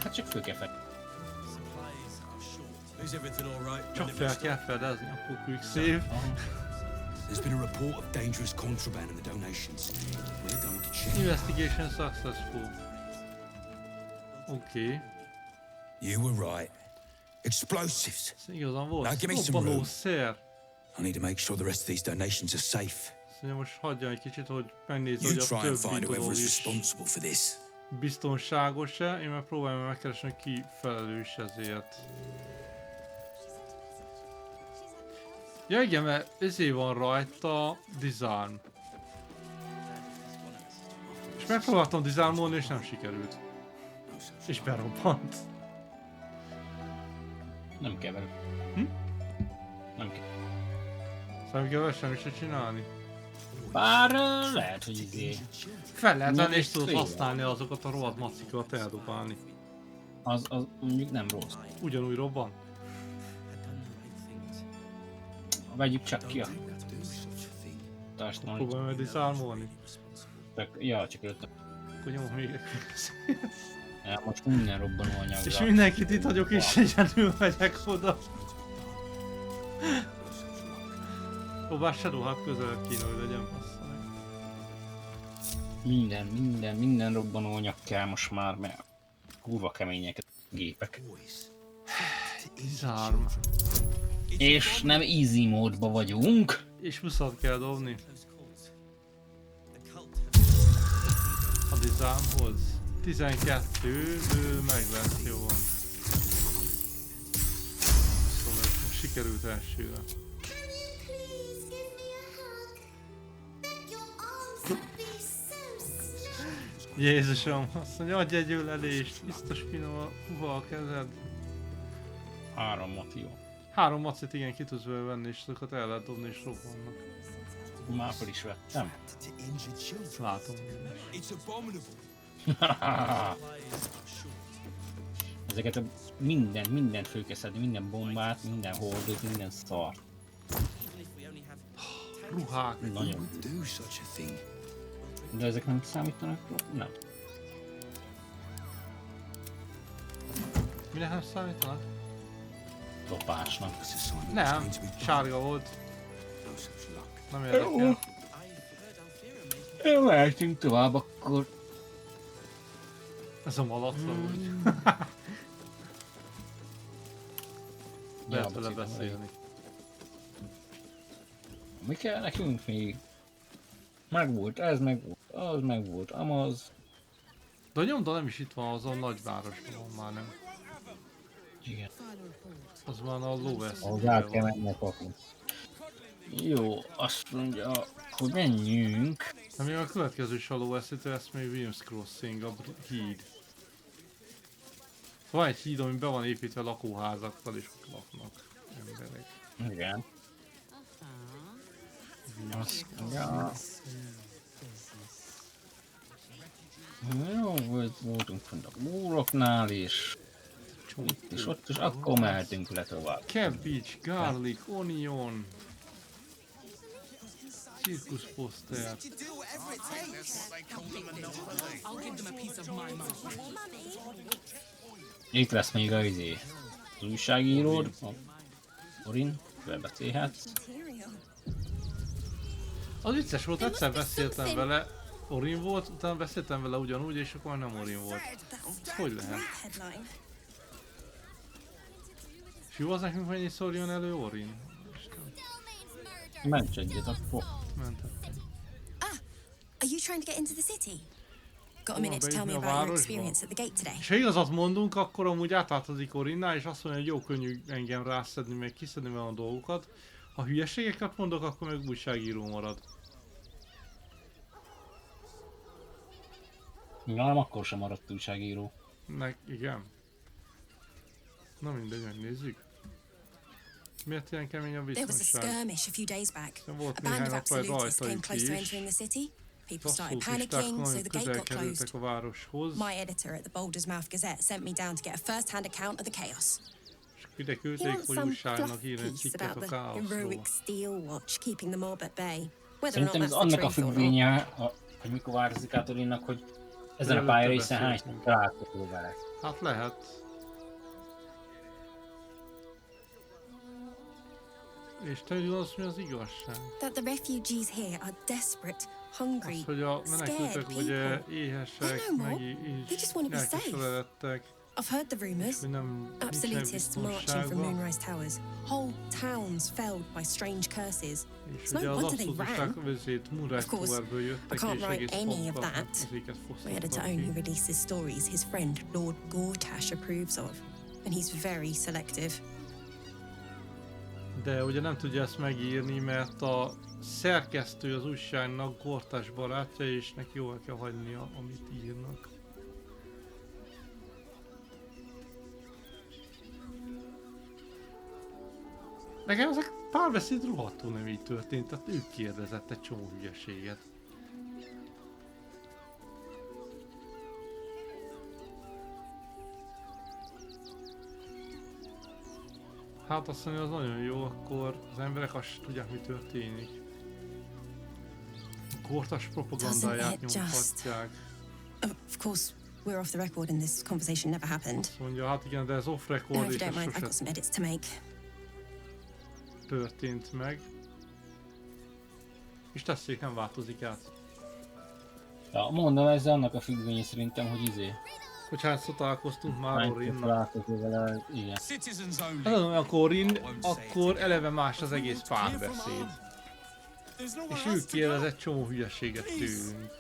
Hát csak föl kell fel. Csak fel kell fedezni, akkor quick save. There's been a report of dangerous contraband in the donations. We're going to check. Investigation successful. Okay. You were right. Explosives. Igazán volt. Now give me some room. I need to make sure the rest of these donations are safe. Szóval most hagyjam egy kicsit, hogy megnézd, hogy a többi dolog is biztonságos-e. Én meg próbálom megkeresni, hogy ki felelős ezért. Ja igen, mert ezért van rajta disarm. És megpróbáltam disarmolni, és nem sikerült. És berobbant. Nem keverek. Nem kell. Szóval nem kell semmit se csinálni. Bár lehet, hogy izé... Fel lehet venni, és tudod használni azokat a rohadt macikat eldobálni. Az mondjuk nem rossz. Ugyanúgy robban. Vegyük csak ki a... Tartsd próbálj meg disarmolni. Ja, csak előtt. Akkor nyomok még egy ja, most minden robbanó anyagra. És mindenkit itt hagyok, és egyedül megyek oda. Bár Shadow hát közel kéne, hogy legyen, Minden robbanó anyag kell most már, mert kurva kemények a gépek. Disarm. És nem easy módba vagyunk. És muszat kell dobni. A disarmhoz. 12, meg lesz, jó van. Szóval most sikerült elsőre. Jézusom, azt mondja, adj egy ölelést, biztos finom a puha a kezed. 3 motivó. 3 macit igen, ki tudsz venni, és azokat el lehet dobni, és robbannak. Már fel is vettem. Látom. Ezeket a mindent föl kell szedni, minden bombát, minden hordót, minden szart. Ruhák. Nagyon. De ezek nem számítanak? Nem. Mire nem számítanak? Lopásnak. Nem, sárga volt. Nem érdekel. Mehetünk tovább akkor. Ez a malacra úgy. Lehet vele beszélni. Mi kell nekünk még? Megvolt, ez megvolt, az megvolt, amaz. De a nyomda nem is itt van, az a nagyvárosban van már, nem? Igen. Az már a lóvesz. Ahhoz át kell menni a kapun. Jó, azt mondja, hogy menjünk. De még a következő is a lóveszítő, ezt még Williams Crossing, a híd. Van egy híd, ami be van építve lakóházakkal, és ott laknak emberek. Igen. Azt mondja... Jó, voltunk fent a búroknál, és itt is, ott is, akkor mehetünk le tovább. Cabbage, garlic, onion. Cirkuszposzter. Itt lesz még az újságíród, a Orin, vele beszélhetsz. Az vicces volt, egyszer beszéltem vele, Orin volt, utána beszéltem vele ugyanúgy, és akkor már nem Orin volt. Hogy lehet? És jó az nekünk, mennyiszor jön elő Orin? Mencs egyet, akkor. Are you trying to get into the city? Got a minute to tell me about your experience at the gate today? És ha igazat mondunk, akkor amúgy átváltozik Orinnál, és azt mondja, hogy jó könnyű engem rászedni, meg kiszedni vele a dolgokat. Ha hülyeségeket mondok, akkor meg újságíró marad. Ja, nem akkor sem maradt újságíró. Igen. Na mindegy, megnézzük. Miért ilyen kemény a biztonság? Volt néhány nap rajta is. People started panicking, so the gate got closed. My editor at the Baldurs Gate sent me down to get a first-hand account of the chaos. He wants some fluff piece about the heroic steel watch keeping the mob at bay. Whether or not that's the annak a truth or not. függvénye, hogy mikor változik át Orinnak, hogy ezen a pályarészen hány találkozó vele. Hát lehet. És te gondolsz, mi az igazság? That the refugees here are desperate, hungry, az, hogy a menekültek ugye éhesek, meg elkeseredettek. I've heard the rumors. Absolutists marching from Moonrise Towers. Whole towns felled by strange curses. It's no wonder they ran. Of course, I can't write any of that. My editor only releases stories his friend Lord Gortash approves of, and he's very selective. De ugye nem tudja ezt megírni, mert a szerkesztő az újságnak Gortash barátja, és neki jól kell hagynia, amit írnak. Nekem ezek párbeszéd rohadtul nem így történt, tehát ő kérdezett egy csomó hülyeséget. Hát azt mondja, az nagyon jó, akkor az emberek azt tudják, mi történik. Gortash propagandáját nyomhatják. Of course, we're off the record and this conversation never happened. Azt mondja, hát igen, de ez off record és ez sose történt meg. És tessék, nem változik át. Ja, mondom, ez annak a függvénye szerintem, hogy hogy hányszor találkoztunk már Orinnal. Igen. Hát amikor Orin, akkor eleve más az egész párbeszéd. És ő kérdez egy csomó hülyeséget tőlünk.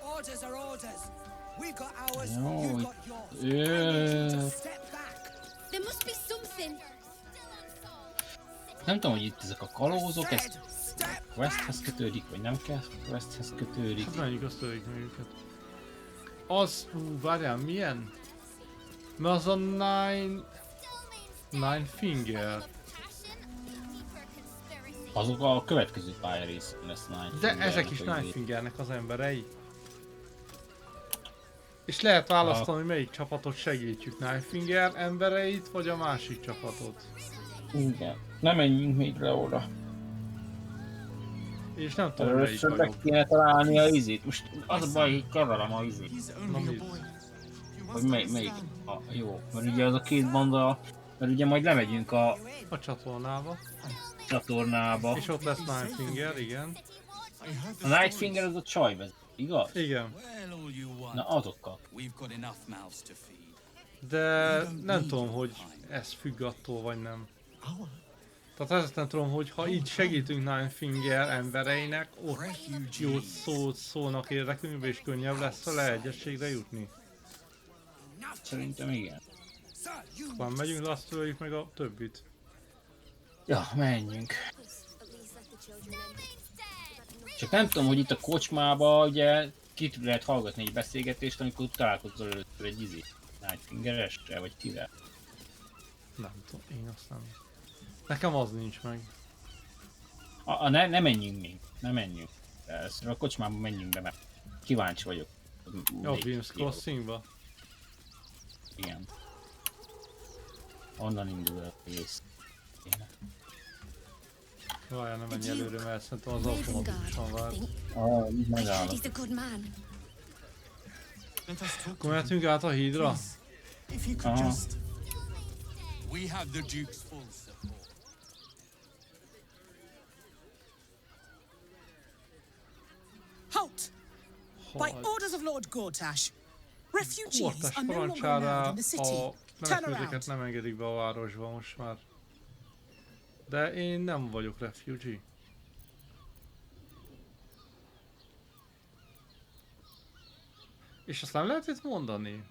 Jó, nem tudom, hogy itt ezek a kalózok, ez questhez kötődik, vagy nem kell questhez kötődik. Hát menjünk, azt törik meg őket. Az, várjál, milyen? Mert az a Nine Finger. Azok a következő pályarész lesz Nine Finger. De ezek is Nine Fingernek az emberei. És lehet választani, melyik csapatot segítjük, Nine Finger embereit, vagy a másik csapatot. Igen. Nem menjünk még le oda. És nem tudom, melyik vagyok. Meg kéne találni a izét. Most az a baj, hogy keverem a izét. Na mit? Hogy melyik? Jó, mert ugye az a két banda, mert ugye majd lemegyünk a csatornába. És ott lesz Nine Finger, igen. A Night Finger az a csajvezet, igaz? Igen. Na azokkal. De nem tudom, hogy ez függ attól, vagy nem. Tehát ezt nem tudom, hogy ha így segítünk Nine Finger embereinek, ott jó szót szólnak érdekünkbe, és könnyebb lesz a leegyességre jutni. Szerintem igen. Van, megyünk, azt tőlük meg a többit. Ja, menjünk. Csak nem tudom, hogy itt a kocsmába ugye ki lehet hallgatni egy beszélgetést, amikor találkozol először egy Night Fingeresre, vagy kivel. Nem tudom, én azt nem. Nekem az nincs meg. Ne menjünk még, ne menjünk. Először a kocsmába menjünk be, mert kíváncsi vagyok. Jó, Beams Crossingba? Igen. Onnan indul a rész. Várjál, nem menj előre, mert szerintem az automatikusan vált. Megállok. Akkor mehetünk át a hídra? Aha. We have the Duke's full support. Halt! By orders of Lord Gortash, refugees are no longer allowed in the city. Turn around. Nem engedik be a városba most már. De én nem vagyok refugee. És azt nem lehet itt mondani?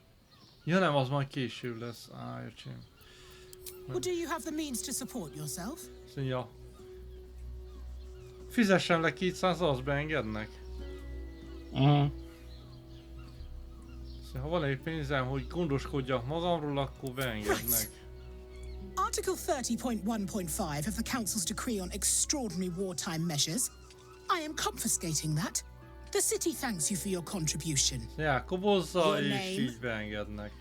Ja nem, az majd később lesz. Értsém. Well, do you have the means to support yourself? Ja. Fizessen le 200, az beengednek. Ha van egy pénzem, hogy gondoskodjak magamról, akkor beengednek. Article 30.1.5 of the Council's decree on extraordinary wartime measures. I am confiscating that. The city thanks you for your contribution. Ja, kobozza és így beengednek.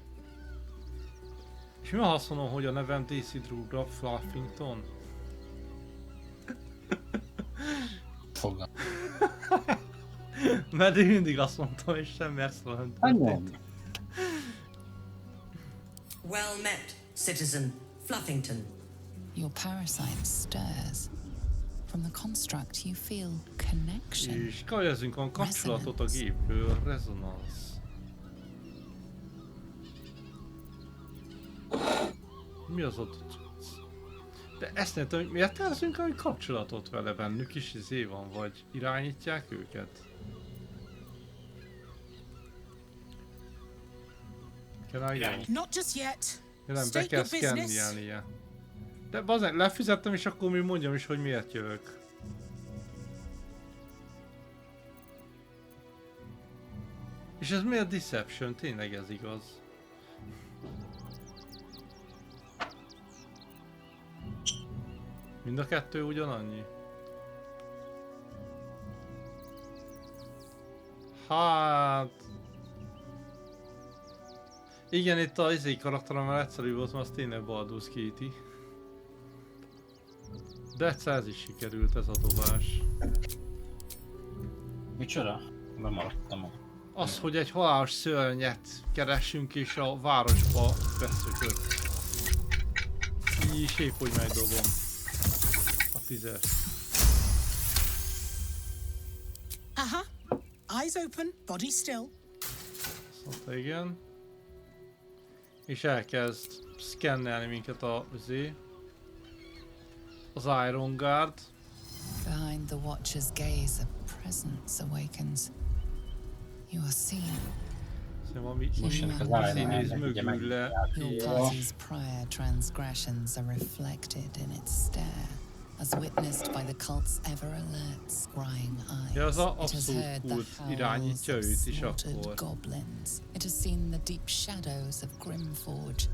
És mi azt mondom, hogy a nevem DC Druga Fluffington? Foglal. Mert én mindig azt mondtam, és semmi eszembe nem. Well met, citizen Fluffington. Your parasite stirs. From the construct you feel connection. És keresünk a kapcsolatot a gépről, resonance. Mi az ott? De ezt nem tudom, hogy miért tervezünk a kapcsolatot vele, bennük is izé van, vagy irányítják őket? Not just yet. Nem, be kell szkennelnie. De bazen, lefizettem és akkor mi mondjam is, hogy miért jövök. És ez miért deception? Tényleg ez igaz. Mind a kettő ugyanannyi? Hát... Igen, itt az izé karakteremmel egyszerű volt, mert az tényleg Baldurs Gate-i. De egyszer ez is sikerült, ez a dobás. Micsoda? Bemaradtam. Az, hogy egy halálos szörnyet keressünk és a városba beszökött. Így épp hogy megdobom. A 10-es. Aha. Eyes open, body still. Szóval igen. És elkezd szkennelni minket az Iron Guard. Behind the Watcher's gaze, a presence awakens. You are seen. Valami színész mögül le. Your party's prior transgressions are reflected in its stare, as witnessed by the cult's ever-alert, scrying eyes. Ja, az It has heard the howls of slaughtered goblins. It has seen the deep shadows of Grimforge,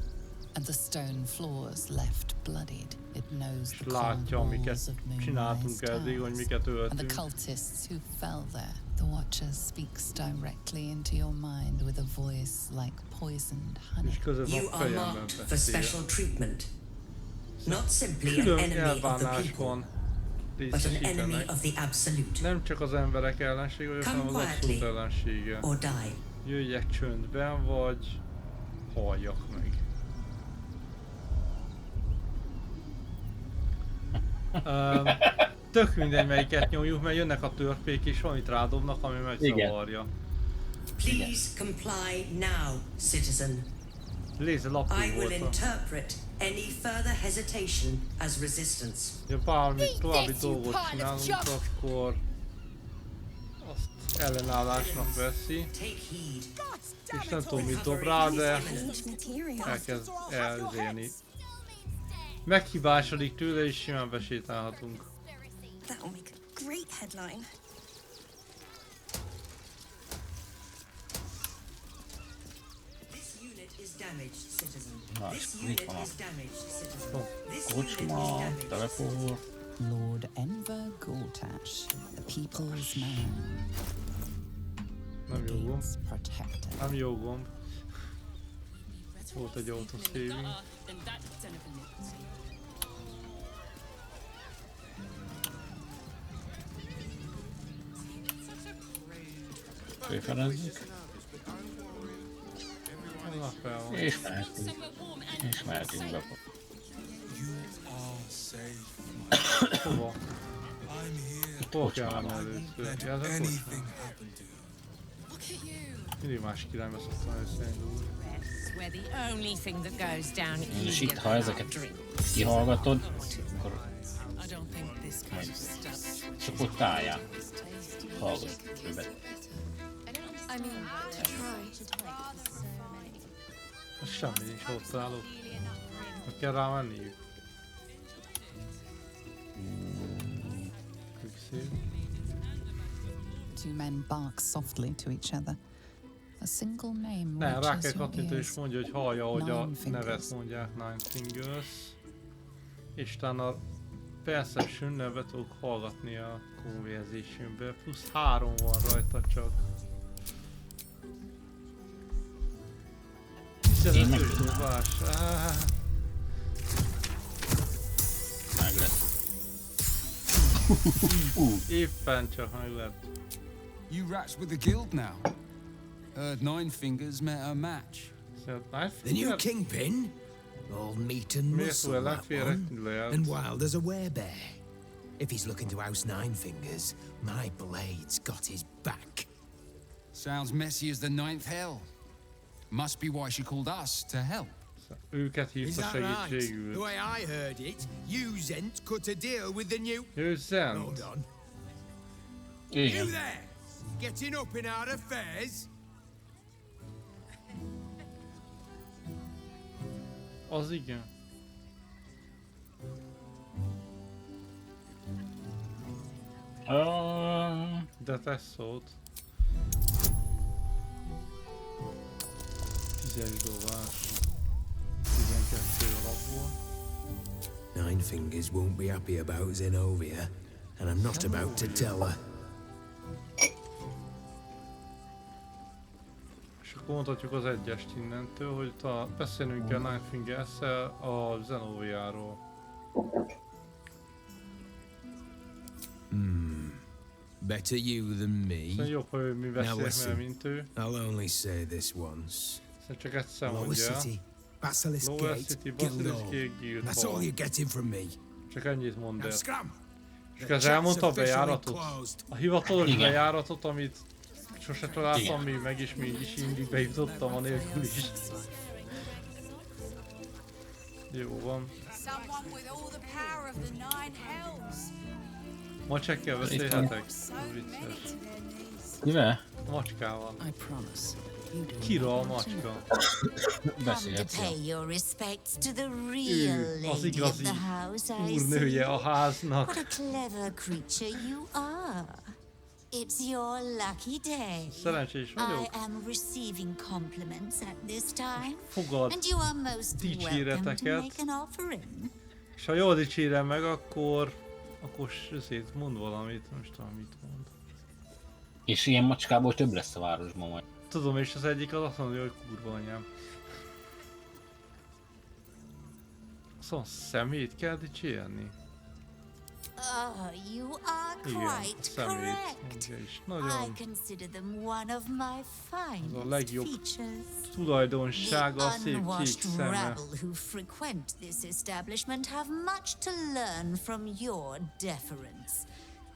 and the stone floors left bloodied. It knows the cold walls of Moonrise Towers, and the cultists who fell there. The Watcher speaks directly into your mind with a voice like poisoned honey. You are marked for special treatment. Not simply an enemy of the people, but an enemy of the absolute. Nem csak az emberek ellensége, hanem az abszolút ellensége. Jöjjek csöndben, vagy halljak meg. Tök mindegy melyiket nyomjuk, mert jönnek a törpék és valamit rádobnak, ami megzavarja. Please comply now, citizen. I will interpret any further hesitation as resistance. Ja, bármi további dolgot csinálunk, akkor azt ellenállásnak veszi. És nem tudom mit dob rá, de elkezd elzélni. Meghibásodik tőle és simán besétálhatunk. That'll make a great headline. This unit is damaged, citizen. This unit is damaged, citizen. Kocsma, teleport. Lord Enver Gortash, the people's man. Nem jó gomb. Nem jó gomb. Volt egy autosaving. fölfelezzük. És mehetünk be. Hova? Hol kellene először? Ja, ez a kocsma. Mindig más kirányba szoktam összeindulni. És itt, ha ezeket kihallgatod, akkor csak ott álljál. Hallgass többet. Semmi nincs, ott találok. Hogy kell rámenniük? Two men bark softly to each other. A single name ne, rá kell reaches your kattintani és ears. mondja, hogy hallja, hogy a nevet mondják, Nine Fingers. És utána Perception nevet tudok hallgatni a Conversation-be. Plusz 3 van rajta csak. 15-ös dobás. Meg lett. Éppen csak meg lett. You rats with the guild now. Heard Nine Fingers met a match. The new kingpin? All meat and muscle, that one. And wild as a werebear. If he's looking to oust Nine Fingers, my blade's got his back. Sounds messy as the ninth hell. Must be why she called us to help. Őket hívta segítségül. The way I heard it, you Zent cut a deal with the new... You Zent? Hold on. Igen. You there? Getting up in our affairs? Az igen. De te szólt. 10 dobás. 12 alapból. Nine Fingers won't be happy about Zenobia, and I'm not about to tell her. És akkor mondhatjuk az egyest innentől, hogy beszélnünk kell Nine Fingers-szel a Zenobiáról. Better you than me. Szóval jobb, hogy mi beszélünk vele, mint ő. I'll only say this once. Szóval csak egyszer mondja. Basilisk Gate, Guild. That's all you're getting from me. Csak ennyit mond el. És ez elmondta a bejáratot. A hivatalos bejáratot, amit sose találtam még meg, és mégis mindig bejutottam anélkül is. Jó van. Macsekkel beszélhetek? Vicces. Mivel? Macskával. Kira a macska? Beszélhetsz. Ő az igazi úrnője a háznak. What a clever creature you are. It's your lucky day. Szerencsés vagyok. I am receiving compliments at this time. Fogad and you are most dicséreteket. Offering. És ha jól dicsérem meg, akkor szét mond valamit, nem is tudom mit mond. És ilyen macskából több lesz a városban majd. Tudom, és az egyik az azt mondja, hogy kurva anyám. Szóval szemét kell dicsérni? Oh, you are quite correct. I consider them one of my finest features. Tulajdonsága a szép kék szeme. The rabble who frequent this establishment have much to learn from your deference.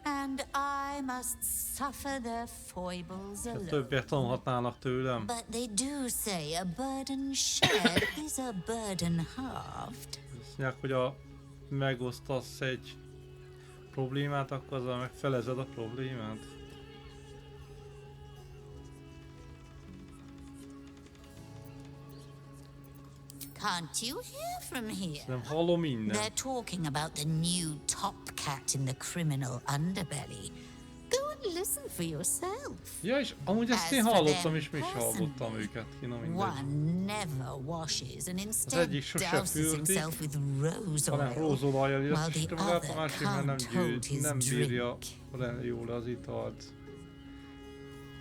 And I must suffer their foibles alone. Többet tanulhatnának tőlem. But they do say a burden shared is a burden halved. Azt mondják, hogy megosztasz egy problémát, akkor azzal megfelezed a problémát. Can't you hear from here? Nem hallom innen. They're talking about the new top cat in the criminal underbelly. Go and listen for yourself. Ja, és amúgy ezt én hallottam, és mi is hallottam őket ki, na mindegy. One never washes and Az instead egyik sose fürdik, hanem rózolajjal illesztésre magát, a másik nem bírja jól az italt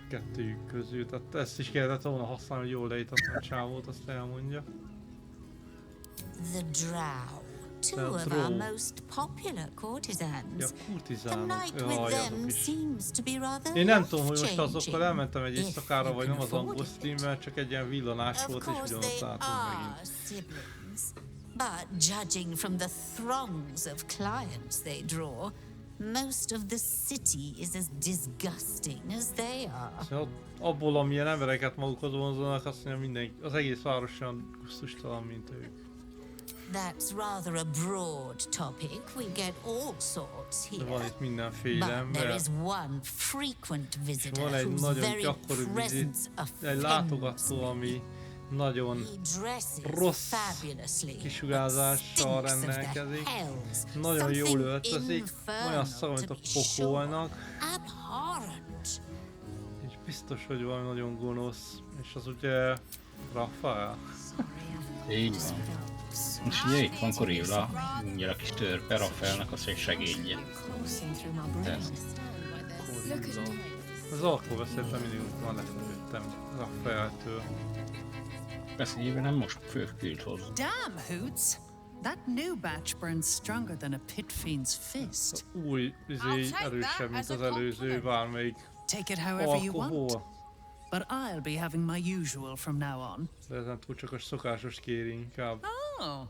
kettőjük közül. Tehát ezt is kellett volna használni, hogy jól leítatni a csávót, azt elmondja. The drow. two of our most popular courtesans. The night with them seems to be rather Én nem tudom, hogy most azokkal elmentem egy éjszakára, vagy nem az angol streamben, csak egy ilyen villanás volt, és ugyanott látunk megint. But judging from the throngs of clients they draw, most of the city is as disgusting as they are. Szóval abból, amilyen embereket magukhoz vonzanak, azt mondja mindenki, az egész város olyan gusztustalan, mint ők. That's rather a broad topic. We get all sorts here. Van itt mindenféle, but there is one frequent visitor van egy whose nagyon very gyakori presence egy látogató, ami nagyon rossz kisugárzással rendelkezik, nagyon jól öltözik, olyan szar, mint a pokolnak, és biztos, hogy valami nagyon gonosz, és az ugye Rafael. Így van. És ugye itt van Korilla, mindjárt a kis törpe Rafaelnek az, hogy segédje. Az alkohol beszéltem, mindig már lefőttem Rafaeltől. Beszéljében nem most főkült hozzá. Damn, Hoots! That new batch burns stronger than a pit fiend's fist. Új, erősebb, mint az előző bármelyik alkohol. But I'll be having my usual from now on. De ez nem túl csak a szokásos kéri inkább. Oh.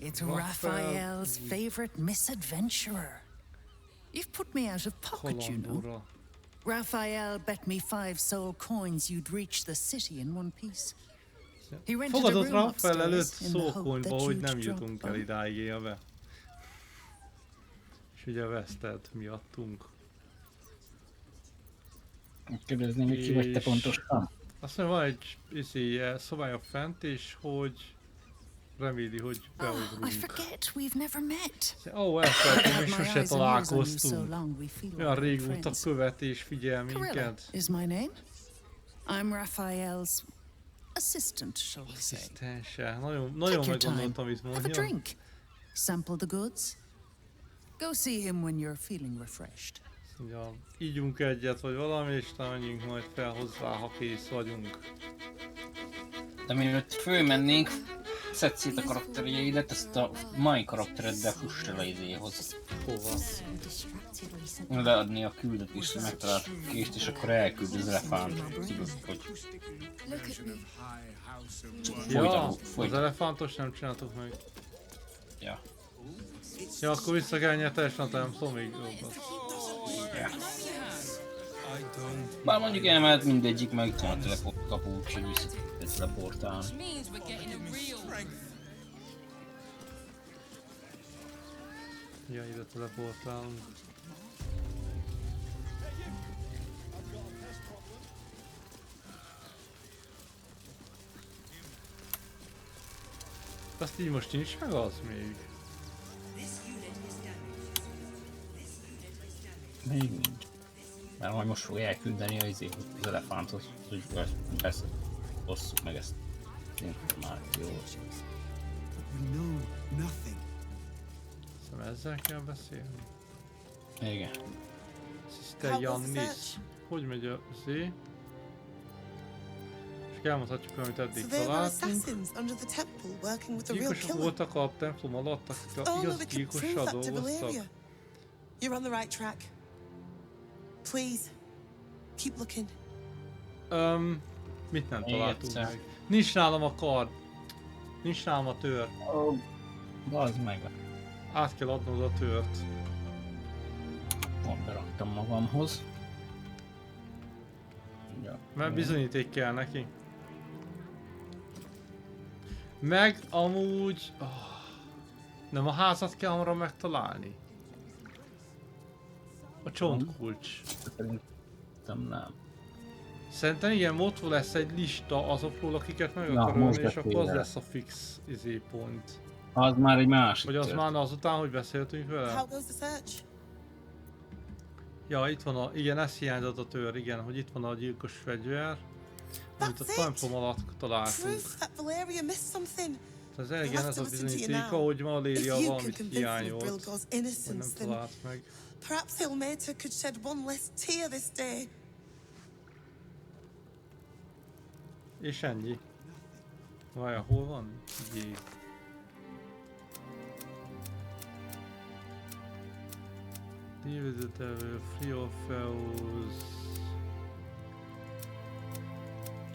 It's Raphael's favorite misadventurer. You've put me out of pocket, you know. Raphael bet me 5 soul coins you'd reach the city in one piece. He rented a room upstairs in the hope that hogy nem you'd jutunk drop el by. idáig élve. És ugye veszted miattunk. Kérdezném, hogy ki vagy te pontosan? Azt mondja, van egy szobája fent, és hogy reméli, hogy beugrunk. I forget, we've never met. Elfelejtem, és sose találkoztunk. Olyan régóta követ és figyel minket. Is my name. I'm Raphael's assistant, shall we say. Asszisztense. Nagyon meggondoltam, mit mondja. Have a drink. Sample the goods. Go see him when you're feeling refreshed. Ja, ígyunk egyet vagy valami, és menjünk majd fel hozzá, ha kész vagyunk. De mielőtt fölmennénk, szedd szét a karakterjeidet, ezt a mai karaktereddel fuss el a izéhoz. Hova? Leadni a küldetést, hogy megtalált a kést, és akkor elküld az elefánt. Hogy... Ja, az elefántos nem csináltuk meg. Ja. Ja, akkor vissza kell nyerni teljesen, nem tudom még jobban. Ja. Bár mondjuk elmehet mindegyik, meg itt van a teleport kapu, úgyhogy vissza tudod teleportálni. Ja, ide teleportálunk. Azt így most nincs meg az még? Még nincs. Mert majd most fog elküldeni az elefánthoz, hogy persze osszuk meg ezt információt. Szóval ezzel kell beszélni? Igen. Sister Jannis. Hogy megy a Z? És elmondhatjuk, amit eddig találtunk. Gyilkosok voltak a templom alatt, akik a igaz gyilkossal dolgoztak. You're on the right track. Please, keep looking. Mit nem találtunk meg? Nincs nálam a kard. Nincs nálam a tör. Bazd meg. Át kell adnod a tört. Pont beraktam magamhoz. Ja. Mert bizonyíték kell neki. Meg amúgy... Oh, nem a házat kell hamarabb megtalálni. A csontkulcs. Nem. Szerintem igen, ott lesz egy lista azokról, akiket meg akar ölni, és akkor az lesz a fix pont. Az már egy másik. Vagy az már azután, hogy beszéltünk vele? Ja, itt van a... Igen, ez hiányzott a tör, igen, hogy itt van a gyilkos fegyver, amit a templom alatt találtunk. Ez igen, ez a bizonyítéka, hogy Valéria valamit hiányolt, hogy nem talált meg. Perhaps Ilmater could shed one less tear this day. És ennyi. Vajon hol van? Jé.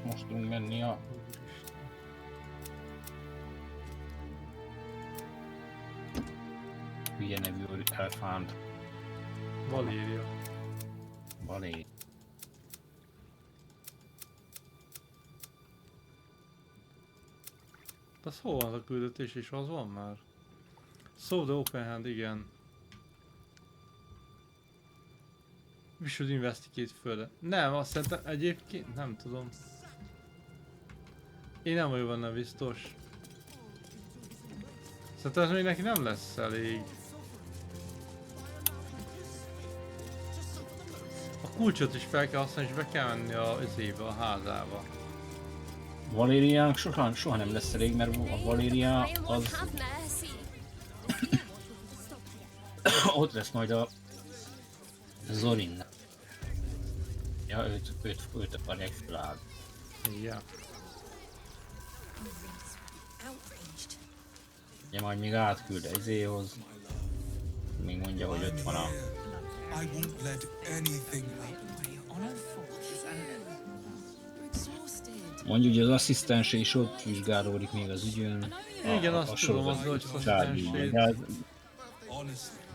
Most tudunk menni a... Hülye nevű elefánt. Valéria. Valéria. Az hol van a küldetés és az van már? So the open hand, igen. We should investigate further. Nem, azt szerintem egyébként nem tudom. Én nem vagyok benne biztos. Szerintem ez még neki nem lesz elég. A kulcsot is fel kell használni és be kell menni az évbe, a házába. Valériának soha nem lesz elég, mert a Valéria az... Ott lesz majd a Zorin. Ja, őt akarják felállni. Ja. Ja, majd még átküld Izéhoz. Még mondja, hogy ott van a... Mondjuk, hogy az asszisztense is ott vizsgálódik még az ügyön. Igen, azt tudom, az, hogy asszisztense.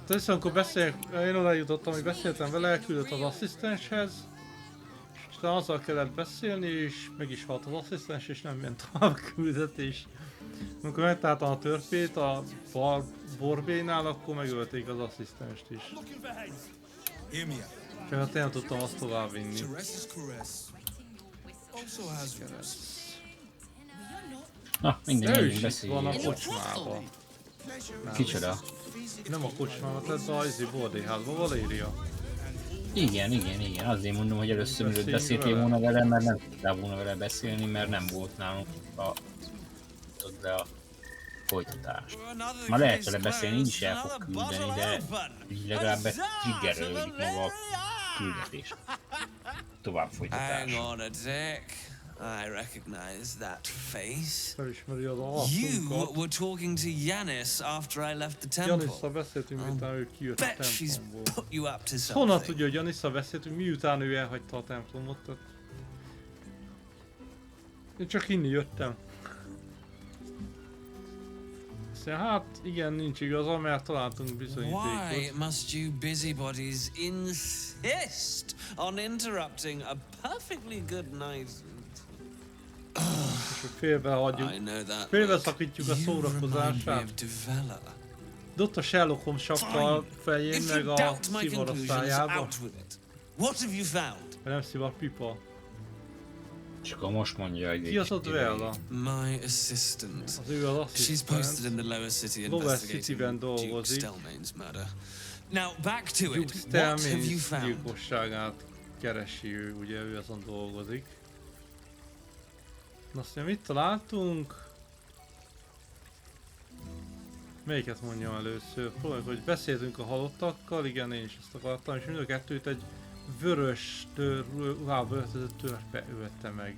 Tehát amikor én oda jutottam, hogy beszéltem vele, elküldött az asszisztenshez, és utána azzal kellett beszélni, és meg is halt az asszisztens, és nem ment tovább küldetés. Amikor megtaláltam a törpét a borbénál, akkor megölték az asszisztenst is. És hát én nem tudtam azt tovább vinni. Na, minden beszéljünk. Van a kocsmába. Kicsoda? Nem a kocsmába, tehát a bordéházba, Valéria. Igen, azért mondom, hogy először mielőtt beszéltél volna vele, mert nem tudtál volna vele beszélni, mert nem volt nálunk a folytatás. Ma lehet vele beszélni, így is el fog küldeni, de így legalább triggerölődik maga a küldetés. Tovább folytatás. I recognize that face. You were talking to Yanis after I left the temple. Janissal beszéltünk, miután ő kijött a templomból. Put you up to something. Honnan tudja, hogy Janissal beszéltünk, miután ő elhagyta a templomot? Én csak inni jöttem. Hát igen, nincs igaza, mert találtunk bizonyítékot. Why must you busybodies insist on interrupting a perfectly good night? És félbehagyjuk, félbeszakítjuk a szórakozását. De ott a Sherlock Holmes sapka a fején, meg a szivar a szájába. Nem szivar, pipa. És akkor most mondja, hogy... Ki az ott Vella? My assistant. Az ő az asszisztent. She's posted in the lower city investigating Duke Stelmane's murder. Now back to it. What have you found? Gyilkosságát keresi ő, ugye ő azon dolgozik. Na azt mondja, mit találtunk? Melyiket mondjam először? Próbáljuk, hogy beszéltünk a halottakkal, igen, én is ezt akartam, és mind a kettőt egy vörös ruhába öltözött törpe ölte meg.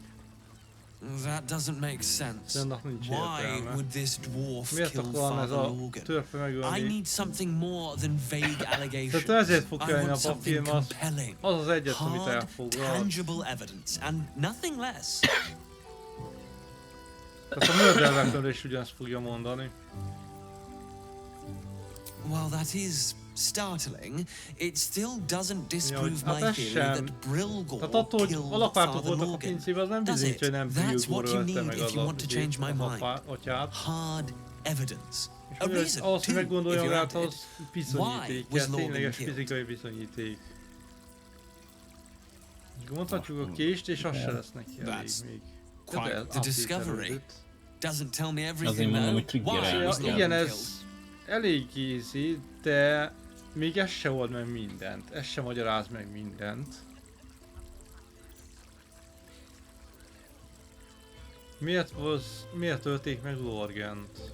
That doesn't make sense. Why would this dwarf miért kill akarna ez Father a Logan? törpe megölni? I need something more than vague allegations. Tehát ezért fog kelleni a papír, compelling, az az egyet, amit elfoglal. tangible evidence and nothing less. Tehát a mördervekről is ugyanezt fogja mondani. Well, that is startling. It still doesn't disprove my theory that Brilgor killed Father Logan. Does it? That's what you need if you want to change my mind. Hard evidence. A reason, ahhoz, hogy too, meggondoljam if rá, you're az bizonyíték, tényleges fizikai bizonyíték. Mondhatjuk a kést, és az se lesz neki elég még. Quite the discovery. Doesn't tell me everything though. Igen, ez elég easy, de még ez se old meg mindent. Ez se magyaráz meg mindent. Miért ölték meg Lorgant?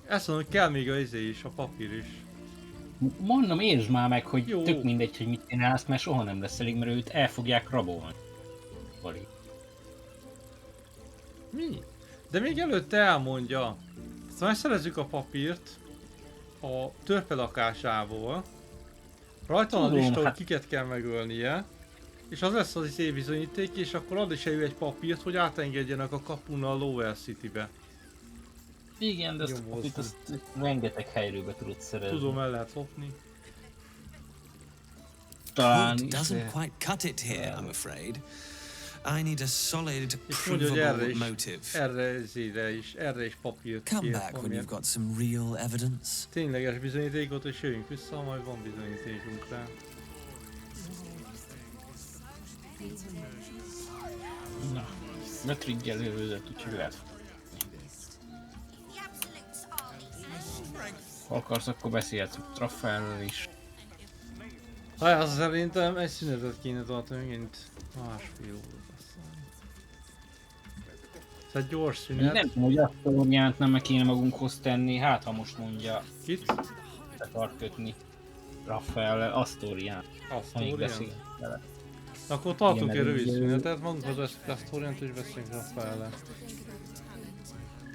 Ezt mondom, hogy kell még a izé is, a papír is. Mondom, értsd már meg, hogy jó. Tök mindegy, hogy mit csinálsz, mert soha nem lesz elég, mert őt el fogják rabolni. Vali. Mi? De még előtte elmondja. Szóval szerezzük a papírt, a törpe lakásából. Rajta van a lista, hogy kiket kell megölnie. És az lesz az bizonyíték, és akkor ad is egy papírt, hogy átengedjenek a kapun a Lower City-be. Igen, de azt rengeteg helyről be tudod szerezni. Tudom, el lehet lopni. Talán doesn't quite cut it here, I'm afraid. I need a solid, provable motive. Erre is papírt Come back when you've got some real evidence. Tényleges bizonyítékot, és jöjjünk vissza, majd van bizonyítékunk rá. Na, ne triggelőzött, úgyhogy lehet. Ha akarsz, akkor beszélhetsz Rafaellel is. Hát szerintem egy szünetet kéne tartani, megint másfél óra beszélni. Ez egy gyors szünet. Nem tudom, hogy Astoriánt nem kéne magunkhoz tenni, hát ha most mondja. Kit? Be tart kötni Rafaellel, Astoriánt. Akkor tartunk egy rövid szünetet, magunkhoz veszik Astoriánt és beszélünk Rafaellel.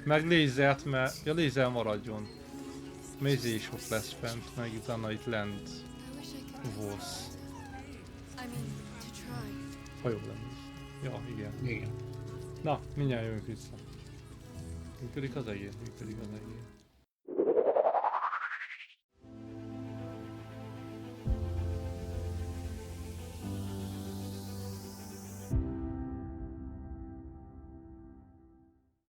Meg lézert, mert... Ja, lézer maradjon. Mézé is ott lesz fent, meg utána itt lent. Vosz. Ha jobb lenne. Ja, igen. Na, mindjárt jövünk vissza. Működik az egész, működik az egész.